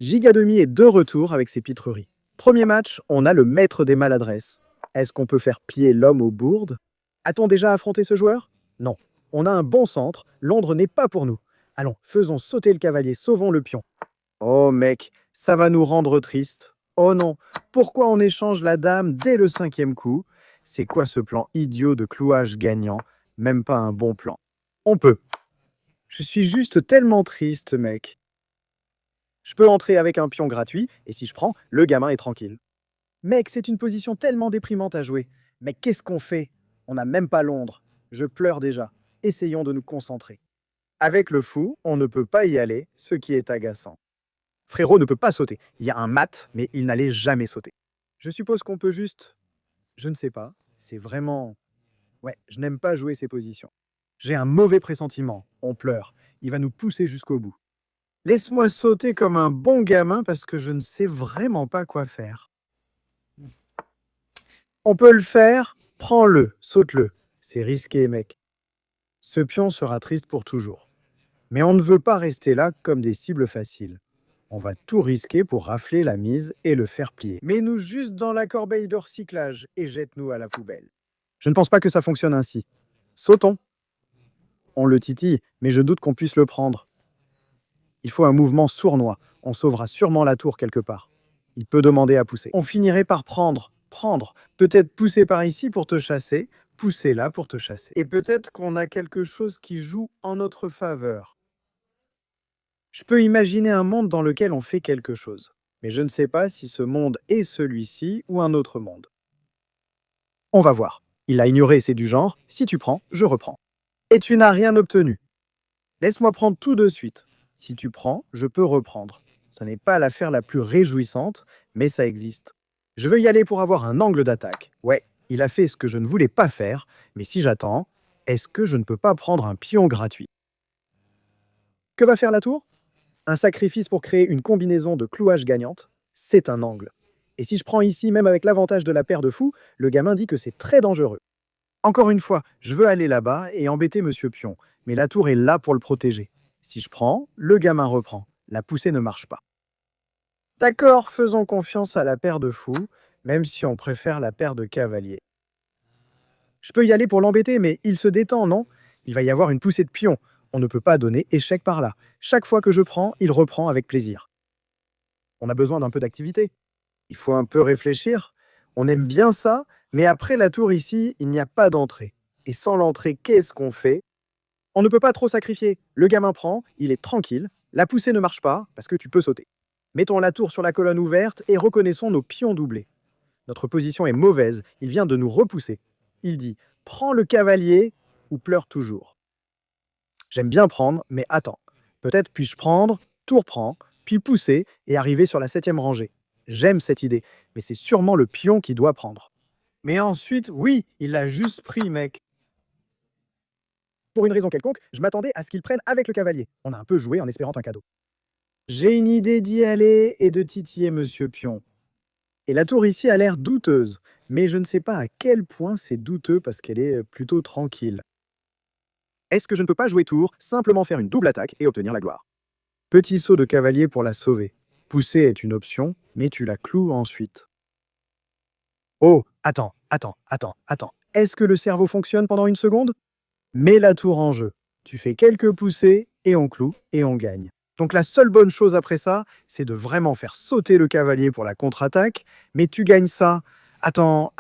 Gigadomi est de retour avec ses pitreries. Premier match, on a le maître des maladresses. Est-ce qu'on peut faire plier l'homme aux bourdes? A-t-on déjà affronté ce joueur? Non. On a un bon centre, Londres n'est pas pour nous. Allons, faisons sauter le cavalier, sauvons le pion. Oh mec, ça va nous rendre tristes. Oh non, pourquoi on échange la dame dès le 5e coup? C'est quoi ce plan idiot de clouage gagnant? Même pas un bon plan. On peut. Je suis juste tellement triste, mec. Je peux entrer avec un pion gratuit, et si je prends, le gamin est tranquille. Mec, c'est une position tellement déprimante à jouer. Mais qu'est-ce qu'on fait? On n'a même pas Londres. Je pleure déjà. Essayons de nous concentrer. Avec le fou, on ne peut pas y aller, ce qui est agaçant. Frérot ne peut pas sauter. Il y a un mat, mais il n'allait jamais sauter. Je suppose qu'on peut juste... Je ne sais pas. C'est vraiment... Ouais, je n'aime pas jouer ces positions. J'ai un mauvais pressentiment. On pleure. Il va nous pousser jusqu'au bout. Laisse-moi sauter comme un bon gamin parce que je ne sais vraiment pas quoi faire. On peut le faire, prends-le, saute-le. C'est risqué, mec. Ce pion sera triste pour toujours. Mais on ne veut pas rester là comme des cibles faciles. On va tout risquer pour rafler la mise et le faire plier. Mets-nous juste dans la corbeille de recyclage et jette-nous à la poubelle. Je ne pense pas que ça fonctionne ainsi. Sautons. On le titille, mais je doute qu'on puisse le prendre. Il faut un mouvement sournois. On sauvera sûrement la tour quelque part. Il peut demander à pousser. On finirait par prendre. Peut-être pousser par ici pour te chasser, pousser là pour te chasser. Et peut-être qu'on a quelque chose qui joue en notre faveur. Je peux imaginer un monde dans lequel on fait quelque chose. Mais je ne sais pas si ce monde est celui-ci ou un autre monde. On va voir. Il a ignoré, c'est du genre, si tu prends, je reprends. Et tu n'as rien obtenu. Laisse-moi prendre tout de suite. Si tu prends, je peux reprendre. Ce n'est pas l'affaire la plus réjouissante, mais ça existe. Je veux y aller pour avoir un angle d'attaque. Ouais, il a fait ce que je ne voulais pas faire, mais si j'attends, est-ce que je ne peux pas prendre un pion gratuit? Que va faire la tour? Un sacrifice pour créer une combinaison de clouage gagnante, c'est un angle. Et si je prends ici, même avec l'avantage de la paire de fous, le gamin dit que c'est très dangereux. Encore une fois, je veux aller là-bas et embêter Monsieur Pion, mais la tour est là pour le protéger. Si je prends, le gamin reprend. La poussée ne marche pas. D'accord, faisons confiance à la paire de fous, même si on préfère la paire de cavaliers. Je peux y aller pour l'embêter, mais il se détend, non? Il va y avoir une poussée de pion. On ne peut pas donner échec par là. Chaque fois que je prends, il reprend avec plaisir. On a besoin d'un peu d'activité. Il faut un peu réfléchir. On aime bien ça, mais après la tour ici, il n'y a pas d'entrée. Et sans l'entrée, qu'est-ce qu'on fait? On ne peut pas trop sacrifier. Le gamin prend, il est tranquille. La poussée ne marche pas, parce que tu peux sauter. Mettons la tour sur la colonne ouverte et reconnaissons nos pions doublés. Notre position est mauvaise, il vient de nous repousser. Il dit « Prends le cavalier ou pleure toujours ». J'aime bien prendre, mais attends. Peut-être puis-je prendre, tour prend, puis pousser et arriver sur la 7e rangée. J'aime cette idée, mais c'est sûrement le pion qui doit prendre. Mais ensuite, oui, il l'a juste pris, mec. Pour une raison quelconque, je m'attendais à ce qu'il prenne avec le cavalier. On a un peu joué en espérant un cadeau. J'ai une idée d'y aller et de titiller Monsieur Pion. Et la tour ici a l'air douteuse, mais je ne sais pas à quel point c'est douteux parce qu'elle est plutôt tranquille. Est-ce que je ne peux pas jouer tour, simplement faire une double attaque et obtenir la gloire? Petit saut de cavalier pour la sauver. Pousser est une option, mais tu la cloues ensuite. Oh, attends. Est-ce que le cerveau fonctionne pendant une seconde? Mets la tour en jeu. Tu fais quelques poussées et on cloue et on gagne. Donc la seule bonne chose après ça, c'est de vraiment faire sauter le cavalier pour la contre-attaque, mais tu gagnes ça. Attends.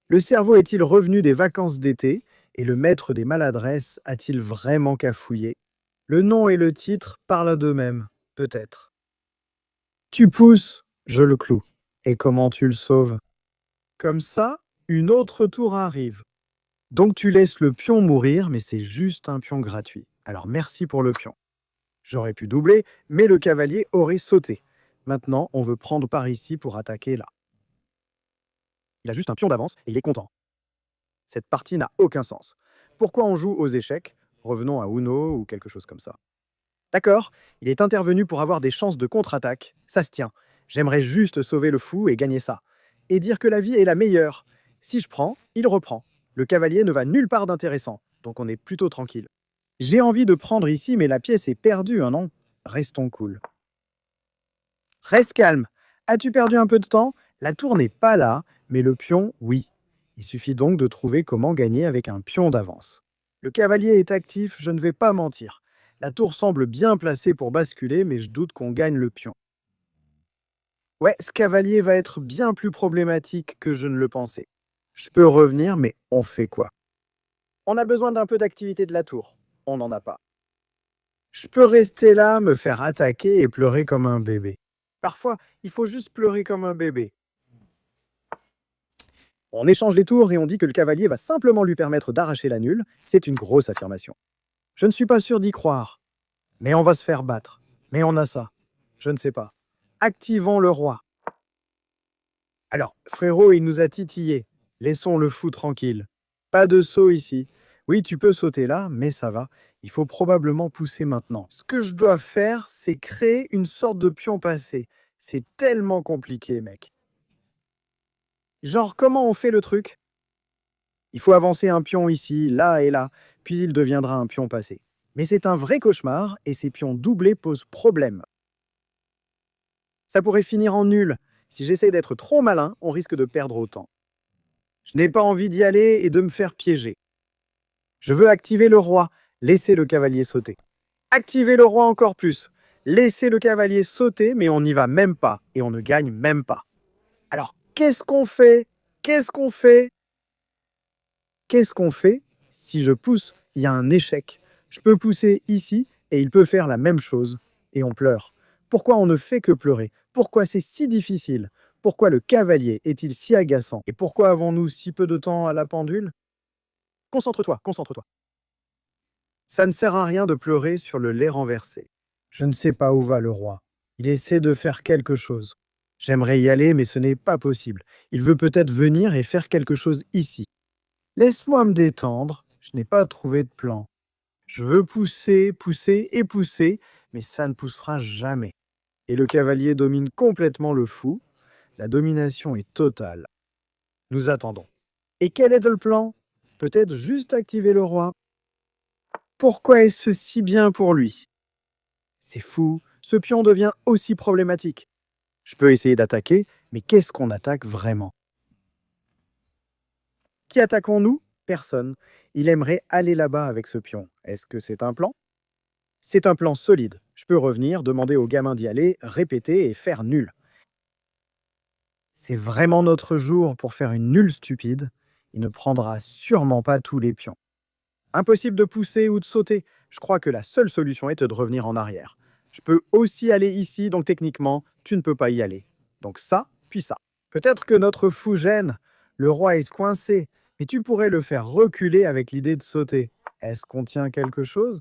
Le cerveau est-il revenu des vacances d'été et le maître des maladresses a-t-il vraiment cafouillé? Le nom et le titre parlent d'eux-mêmes, peut-être. Tu pousses, je le cloue. Et comment tu le sauves? Comme ça, une autre tour arrive. Donc tu laisses le pion mourir, mais c'est juste un pion gratuit. Alors merci pour le pion. J'aurais pu doubler, mais le cavalier aurait sauté. Maintenant, on veut prendre par ici pour attaquer là. Il a juste un pion d'avance et il est content. Cette partie n'a aucun sens. Pourquoi on joue aux échecs? Revenons à Uno ou quelque chose comme ça. D'accord, il est intervenu pour avoir des chances de contre-attaque. Ça se tient. J'aimerais juste sauver le fou et gagner ça. Et dire que la vie est la meilleure. Si je prends, il reprend. Le cavalier ne va nulle part d'intéressant, donc on est plutôt tranquille. J'ai envie de prendre ici, mais la pièce est perdue, hein, non? Restons cool. Reste calme. As-tu perdu un peu de temps? La tour n'est pas là, mais le pion, oui. Il suffit donc de trouver comment gagner avec un pion d'avance. Le cavalier est actif, je ne vais pas mentir. La tour semble bien placée pour basculer, mais je doute qu'on gagne le pion. Ouais, ce cavalier va être bien plus problématique que je ne le pensais. Je peux revenir, mais on fait quoi? On a besoin d'un peu d'activité de la tour. On n'en a pas. Je peux rester là, me faire attaquer et pleurer comme un bébé. Parfois, il faut juste pleurer comme un bébé. On échange les tours et on dit que le cavalier va simplement lui permettre d'arracher la nulle. C'est une grosse affirmation. Je ne suis pas sûr d'y croire. Mais on va se faire battre. Mais on a ça. Je ne sais pas. Activons le roi. Alors, frérot, il nous a titillés. Laissons le fou tranquille. Pas de saut ici. Oui, tu peux sauter là, mais ça va. Il faut probablement pousser maintenant. Ce que je dois faire, c'est créer une sorte de pion passé. C'est tellement compliqué, mec. Genre, comment on fait le truc? Il faut avancer un pion ici, là et là, puis il deviendra un pion passé. Mais c'est un vrai cauchemar et ces pions doublés posent problème. Ça pourrait finir en nul. Si j'essaie d'être trop malin, on risque de perdre autant. Je n'ai pas envie d'y aller et de me faire piéger. Je veux activer le roi, laisser le cavalier sauter. Activer le roi encore plus. Laisser le cavalier sauter, mais on n'y va même pas et on ne gagne même pas. Alors, qu'est-ce qu'on fait? Qu'est-ce qu'on fait? Qu'est-ce qu'on fait? Si je pousse, il y a un échec. Je peux pousser ici et il peut faire la même chose. Et on pleure. Pourquoi on ne fait que pleurer? Pourquoi c'est si difficile? Pourquoi le cavalier est-il si agaçant? Et pourquoi avons-nous si peu de temps à la pendule? Concentre-toi, concentre-toi. Ça ne sert à rien de pleurer sur le lait renversé. Je ne sais pas où va le roi. Il essaie de faire quelque chose. J'aimerais y aller, mais ce n'est pas possible. Il veut peut-être venir et faire quelque chose ici. Laisse-moi me détendre, je n'ai pas trouvé de plan. Je veux pousser, pousser et pousser, mais ça ne poussera jamais. Et le cavalier domine complètement le fou. La domination est totale. Nous attendons. Et quel est le plan? Peut-être juste activer le roi. Pourquoi est-ce si bien pour lui? C'est fou, ce pion devient aussi problématique. Je peux essayer d'attaquer, mais qu'est-ce qu'on attaque vraiment? Qui attaquons-nous? Personne. Il aimerait aller là-bas avec ce pion. Est-ce que c'est un plan? C'est un plan solide. Je peux revenir, demander au gamin d'y aller, répéter et faire nul. C'est vraiment notre jour pour faire une nulle stupide. Il ne prendra sûrement pas tous les pions. Impossible de pousser ou de sauter. Je crois que la seule solution est de revenir en arrière. Je peux aussi aller ici, donc techniquement, tu ne peux pas y aller. Donc ça, puis ça. Peut-être que notre fou gêne. Le roi est coincé, mais tu pourrais le faire reculer avec l'idée de sauter. Est-ce qu'on tient quelque chose?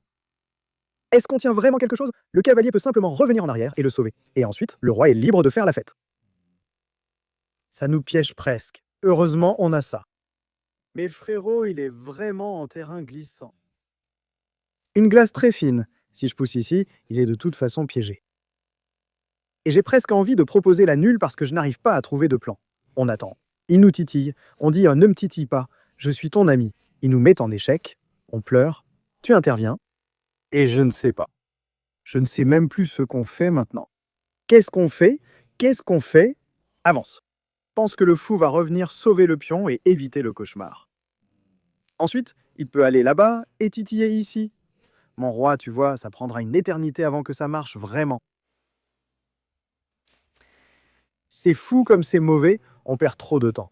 Est-ce qu'on tient vraiment quelque chose? Le cavalier peut simplement revenir en arrière et le sauver. Et ensuite, le roi est libre de faire la fête. Ça nous piège presque. Heureusement, on a ça. Mais frérot, il est vraiment en terrain glissant. Une glace très fine. Si je pousse ici, il est de toute façon piégé. Et j'ai presque envie de proposer la nulle parce que je n'arrive pas à trouver de plan. On attend. Il nous titille. On dit ne me titille pas. Je suis ton ami. Il nous met en échec. On pleure. Tu interviens. Et je ne sais pas. Je ne sais même plus ce qu'on fait maintenant. Qu'est-ce qu'on fait? Qu'est-ce qu'on fait? Avance. Pense que le fou va revenir sauver le pion et éviter le cauchemar. Ensuite, il peut aller là-bas et titiller ici. Mon roi, tu vois, ça prendra une éternité avant que ça marche vraiment. C'est fou comme c'est mauvais, on perd trop de temps.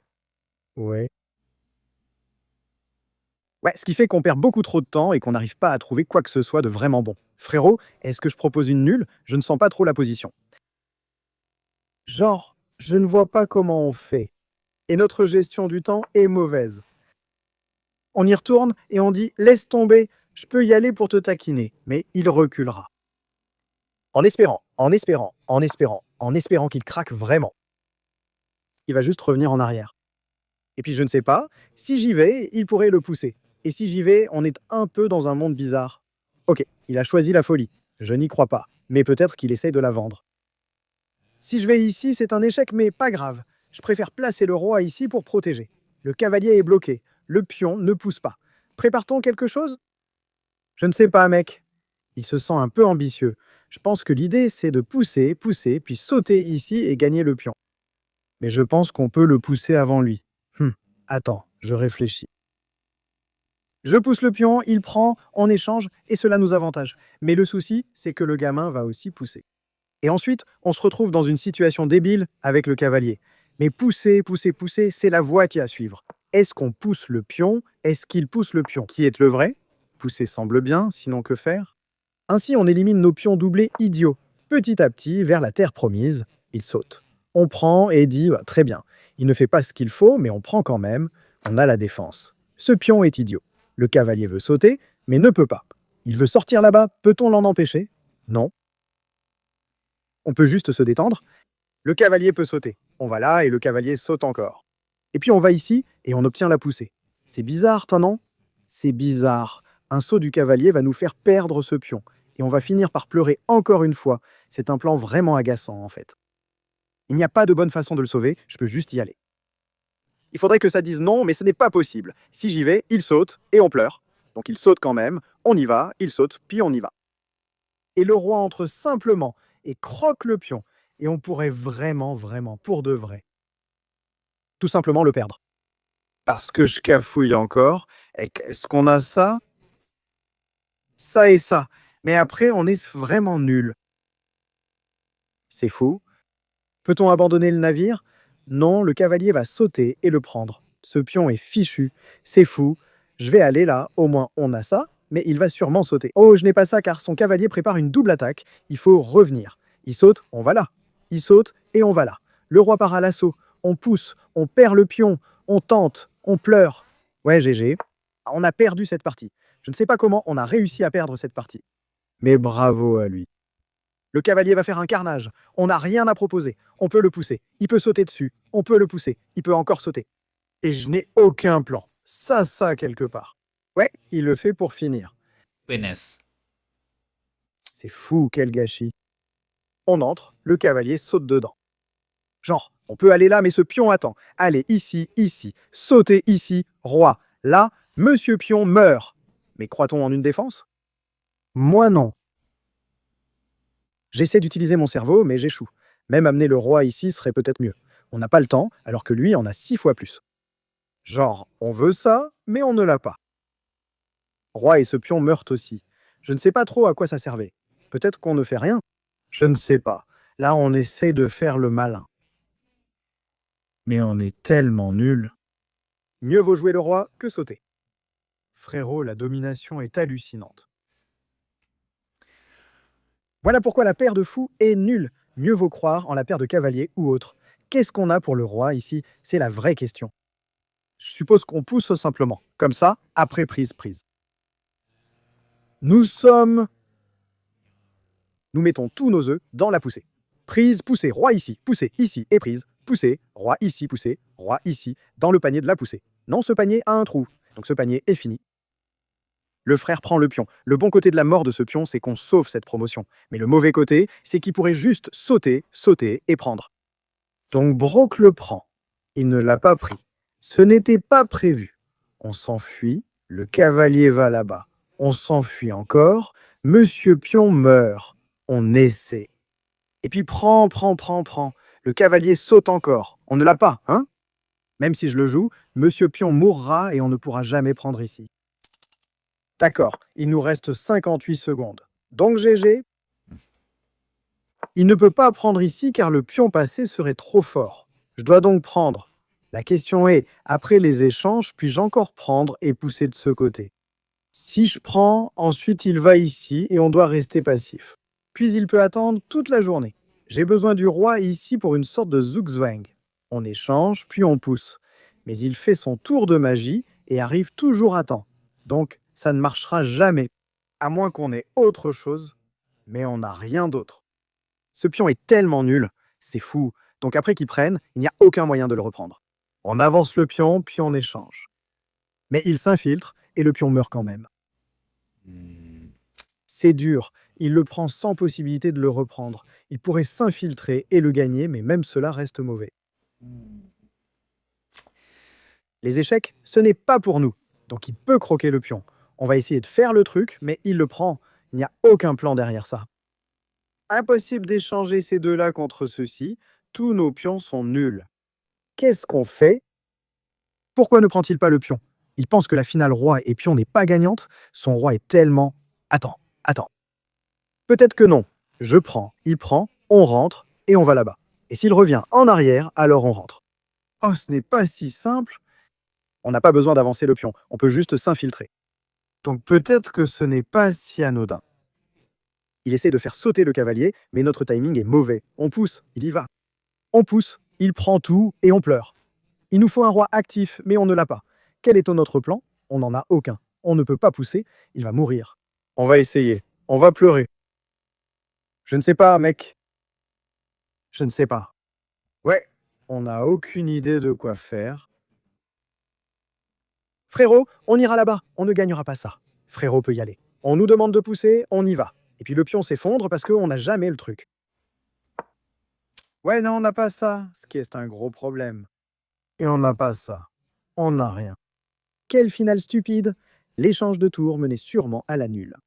Ouais. Ouais, ce qui fait qu'on perd beaucoup trop de temps et qu'on n'arrive pas à trouver quoi que ce soit de vraiment bon. Frérot, est-ce que je propose une nulle? Je ne sens pas trop la position. Genre, je ne vois pas comment on fait. Et notre gestion du temps est mauvaise. On y retourne et on dit laisse tomber, je peux y aller pour te taquiner, mais il reculera. En espérant, en espérant, en espérant, en espérant qu'il craque vraiment. Il va juste revenir en arrière. Et puis je ne sais pas, si j'y vais, il pourrait le pousser. Et si j'y vais, on est un peu dans un monde bizarre. Ok, il a choisi la folie. Je n'y crois pas, mais peut-être qu'il essaye de la vendre. Si je vais ici, c'est un échec, mais pas grave. Je préfère placer le roi ici pour protéger. Le cavalier est bloqué. Le pion ne pousse pas. Prépare-t-on quelque chose? Je ne sais pas, mec. Il se sent un peu ambitieux. Je pense que l'idée, c'est de pousser, pousser, puis sauter ici et gagner le pion. Mais je pense qu'on peut le pousser avant lui. Attends, je réfléchis. Je pousse le pion, il prend, on échange, et cela nous avantage. Mais le souci, c'est que le gamin va aussi pousser. Et ensuite, on se retrouve dans une situation débile avec le cavalier. Mais pousser, pousser, pousser, c'est la voie qui est à suivre. Est-ce qu'on pousse le pion? Est-ce qu'il pousse le pion? Qui est le vrai? Pousser semble bien, sinon que faire? Ainsi, on élimine nos pions doublés idiots. Petit à petit, vers la terre promise, il saute. On prend et dit très bien. Il ne fait pas ce qu'il faut, mais on prend quand même. On a la défense. Ce pion est idiot. Le cavalier veut sauter, mais ne peut pas. Il veut sortir là-bas, peut-on l'en empêcher? Non. On peut juste se détendre. Le cavalier peut sauter. On va là et le cavalier saute encore. Et puis on va ici et on obtient la poussée. C'est bizarre, toi, non? C'est bizarre. Un saut du cavalier va nous faire perdre ce pion. Et on va finir par pleurer encore une fois. C'est un plan vraiment agaçant, en fait. Il n'y a pas de bonne façon de le sauver, je peux juste y aller. Il faudrait que ça dise non, mais ce n'est pas possible. Si j'y vais, il saute et on pleure. Donc il saute quand même, on y va, il saute, puis on y va. Et le roi entre simplement et croque le pion. Et on pourrait vraiment, vraiment, pour de vrai, tout simplement le perdre. Parce que je cafouille encore. Et qu'est-ce qu'on a ça? Ça et ça. Mais après, on est vraiment nul. C'est fou. Peut-on abandonner le navire? Non, le cavalier va sauter et le prendre. Ce pion est fichu. C'est fou. Je vais aller là, au moins on a ça, mais il va sûrement sauter. Oh, je n'ai pas ça car son cavalier prépare une double attaque. Il faut revenir. Il saute, on va là. Il saute et on va là. Le roi part à l'assaut. On pousse, on perd le pion, on tente, on pleure. Ouais, GG. On a perdu cette partie. Je ne sais pas comment on a réussi à perdre cette partie. Mais bravo à lui. Le cavalier va faire un carnage. On n'a rien à proposer. On peut le pousser. Il peut sauter dessus. On peut le pousser. Il peut encore sauter. Et je n'ai aucun plan. Ça, quelque part. Ouais, il le fait pour finir. Witness. C'est fou, quel gâchis. On entre, le cavalier saute dedans. Genre, on peut aller là, mais ce pion attend. Allez, ici, ici. Sauter ici, roi. Là, monsieur pion meurt. Mais croit-on en une défense? Moi non. J'essaie d'utiliser mon cerveau, mais j'échoue. Même amener le roi ici serait peut-être mieux. On n'a pas le temps, alors que lui en a 6 fois plus. Genre, on veut ça, mais on ne l'a pas. Roi et ce pion meurent aussi. Je ne sais pas trop à quoi ça servait. Peut-être qu'on ne fait rien. Je ne sais pas. Là, on essaie de faire le malin. Mais on est tellement nuls. Mieux vaut jouer le roi que sauter. Frérot, la domination est hallucinante. Voilà pourquoi la paire de fous est nulle. Mieux vaut croire en la paire de cavaliers ou autre. Qu'est-ce qu'on a pour le roi ici? C'est la vraie question. Je suppose qu'on pousse simplement, comme ça, après prise. Nous mettons tous nos œufs dans la poussée. Prise, poussée, roi ici et prise, poussée, roi ici, dans le panier de la poussée. Non, ce panier a un trou, donc ce panier est fini. Le frère prend le pion. Le bon côté de la mort de ce pion, c'est qu'on sauve cette promotion. Mais le mauvais côté, c'est qu'il pourrait juste sauter et prendre. Donc Brock le prend. Il ne l'a pas pris. Ce n'était pas prévu. On s'enfuit. Le cavalier va là-bas. On s'enfuit encore. Monsieur Pion meurt. On essaie. Et puis prend. Le cavalier saute encore. On ne l'a pas, hein? Même si je le joue, Monsieur Pion mourra et on ne pourra jamais prendre ici. D'accord, il nous reste 58 secondes. Donc GG, il ne peut pas prendre ici car le pion passé serait trop fort. Je dois donc prendre. La question est, après les échanges, puis-je encore prendre et pousser de ce côté? Si je prends, ensuite il va ici et on doit rester passif. Puis il peut attendre toute la journée. J'ai besoin du roi ici pour une sorte de zugzwang. On échange, puis on pousse. Mais il fait son tour de magie et arrive toujours à temps. Donc, ça ne marchera jamais, à moins qu'on ait autre chose, mais on n'a rien d'autre. Ce pion est tellement nul, c'est fou. Donc après qu'il prenne, il n'y a aucun moyen de le reprendre. On avance le pion, puis on échange. Mais il s'infiltre et le pion meurt quand même. C'est dur, il le prend sans possibilité de le reprendre. Il pourrait s'infiltrer et le gagner, mais même cela reste mauvais. Les échecs, ce n'est pas pour nous, donc il peut croquer le pion. On va essayer de faire le truc, mais il le prend. Il n'y a aucun plan derrière ça. Impossible d'échanger ces deux-là contre ceux-ci. Tous nos pions sont nuls. Qu'est-ce qu'on fait? Pourquoi ne prend-il pas le pion? Il pense que la finale roi et pion n'est pas gagnante. Son roi est tellement... Attends. Peut-être que non. Je prends, il prend, on rentre et on va là-bas. Et s'il revient en arrière, alors on rentre. Oh, ce n'est pas si simple. On n'a pas besoin d'avancer le pion. On peut juste s'infiltrer. Donc peut-être que ce n'est pas si anodin. Il essaie de faire sauter le cavalier, mais notre timing est mauvais. On pousse, il y va. On pousse, il prend tout et on pleure. Il nous faut un roi actif, mais on ne l'a pas. Quel est notre plan? On n'en a aucun. On ne peut pas pousser, il va mourir. On va essayer. On va pleurer. Je ne sais pas, mec. Je ne sais pas. Ouais, on n'a aucune idée de quoi faire. Frérot, on ira là-bas. On ne gagnera pas ça. Frérot peut y aller. On nous demande de pousser, on y va. Et puis le pion s'effondre parce qu'on n'a jamais le truc. Ouais, non, on n'a pas ça, ce qui est un gros problème. Et on n'a pas ça. On n'a rien. Quelle finale stupide! L'échange de tours menait sûrement à la nulle.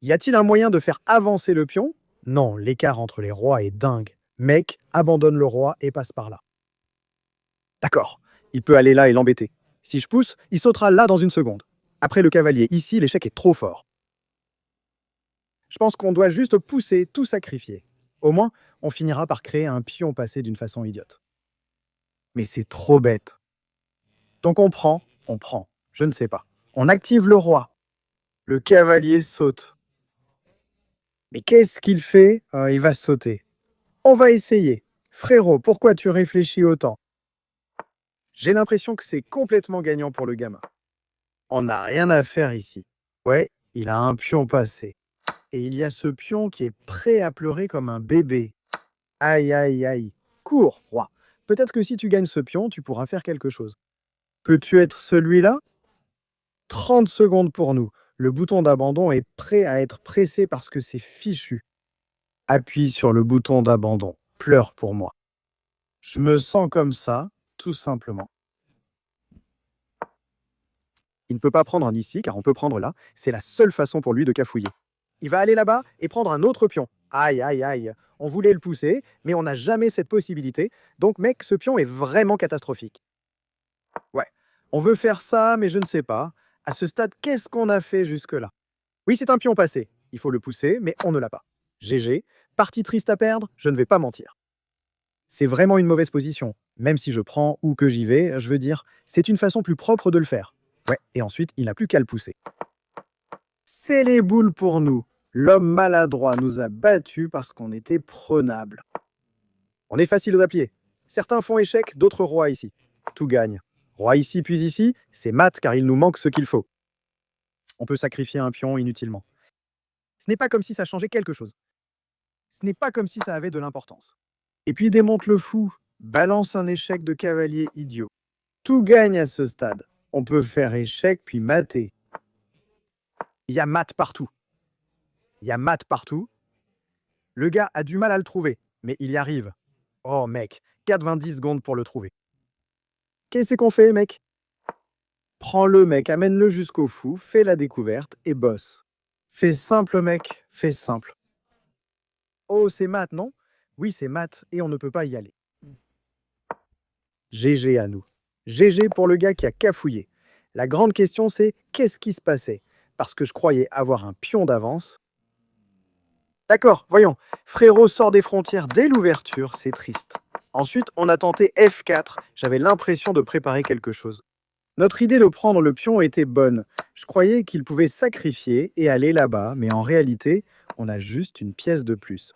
Y a-t-il un moyen de faire avancer le pion? Non, l'écart entre les rois est dingue. Mec, abandonne le roi et passe par là. D'accord, il peut aller là et l'embêter. Si je pousse, il sautera là dans une seconde. Après le cavalier, ici, l'échec est trop fort. Je pense qu'on doit juste pousser, tout sacrifier. Au moins, on finira par créer un pion passé d'une façon idiote. Mais c'est trop bête. Donc on prend, je ne sais pas. On active le roi. Le cavalier saute. Mais qu'est-ce qu'il fait? Il va sauter. On va essayer. Frérot, pourquoi tu réfléchis autant? J'ai l'impression que c'est complètement gagnant pour le gamin. On n'a rien à faire ici. Ouais, il a un pion passé. Et il y a ce pion qui est prêt à pleurer comme un bébé. Aïe, aïe, aïe. Cours, roi. Peut-être que si tu gagnes ce pion, tu pourras faire quelque chose. Peux-tu être celui-là? 30 secondes pour nous. Le bouton d'abandon est prêt à être pressé parce que c'est fichu. Appuie sur le bouton d'abandon. Pleure pour moi. Je me sens comme ça, tout simplement. Il ne peut pas prendre un ici, car on peut prendre là. C'est la seule façon pour lui de cafouiller. Il va aller là-bas et prendre un autre pion. Aïe, aïe, aïe. On voulait le pousser, mais on n'a jamais cette possibilité. Donc, mec, ce pion est vraiment catastrophique. Ouais, on veut faire ça, mais je ne sais pas. À ce stade, qu'est-ce qu'on a fait jusque-là? Oui, c'est un pion passé. Il faut le pousser, mais on ne l'a pas. GG, partie triste à perdre, je ne vais pas mentir. C'est vraiment une mauvaise position. Même si je prends ou que j'y vais, je veux dire, c'est une façon plus propre de le faire. Ouais, et ensuite, il n'a plus qu'à le pousser. C'est les boules pour nous. L'homme maladroit nous a battus parce qu'on était prenables. On est facile aux appuyer. Certains font échec, d'autres rois ici. Tout gagne. Roi ici puis ici, c'est mat car il nous manque ce qu'il faut. On peut sacrifier un pion inutilement. Ce n'est pas comme si ça changeait quelque chose. Ce n'est pas comme si ça avait de l'importance. Et puis démonte le fou, balance un échec de cavalier idiot. Tout gagne à ce stade. On peut faire échec puis mater. Il y a mat partout. Le gars a du mal à le trouver, mais il y arrive. Oh mec, 90 secondes pour le trouver. Qu'est-ce qu'on fait, mec? Prends-le, mec, amène-le jusqu'au fou, fais la découverte et bosse. Fais simple, mec, fais simple. Oh, c'est mat, non? Oui, c'est mat et on ne peut pas y aller. GG à nous. GG pour le gars qui a cafouillé. La grande question, c'est qu'est-ce qui se passait? Parce que je croyais avoir un pion d'avance. D'accord, voyons. Frérot sort des frontières dès l'ouverture, c'est triste. Ensuite, on a tenté F4. J'avais l'impression de préparer quelque chose. Notre idée de prendre le pion était bonne. Je croyais qu'il pouvait sacrifier et aller là-bas, mais en réalité, on a juste une pièce de plus.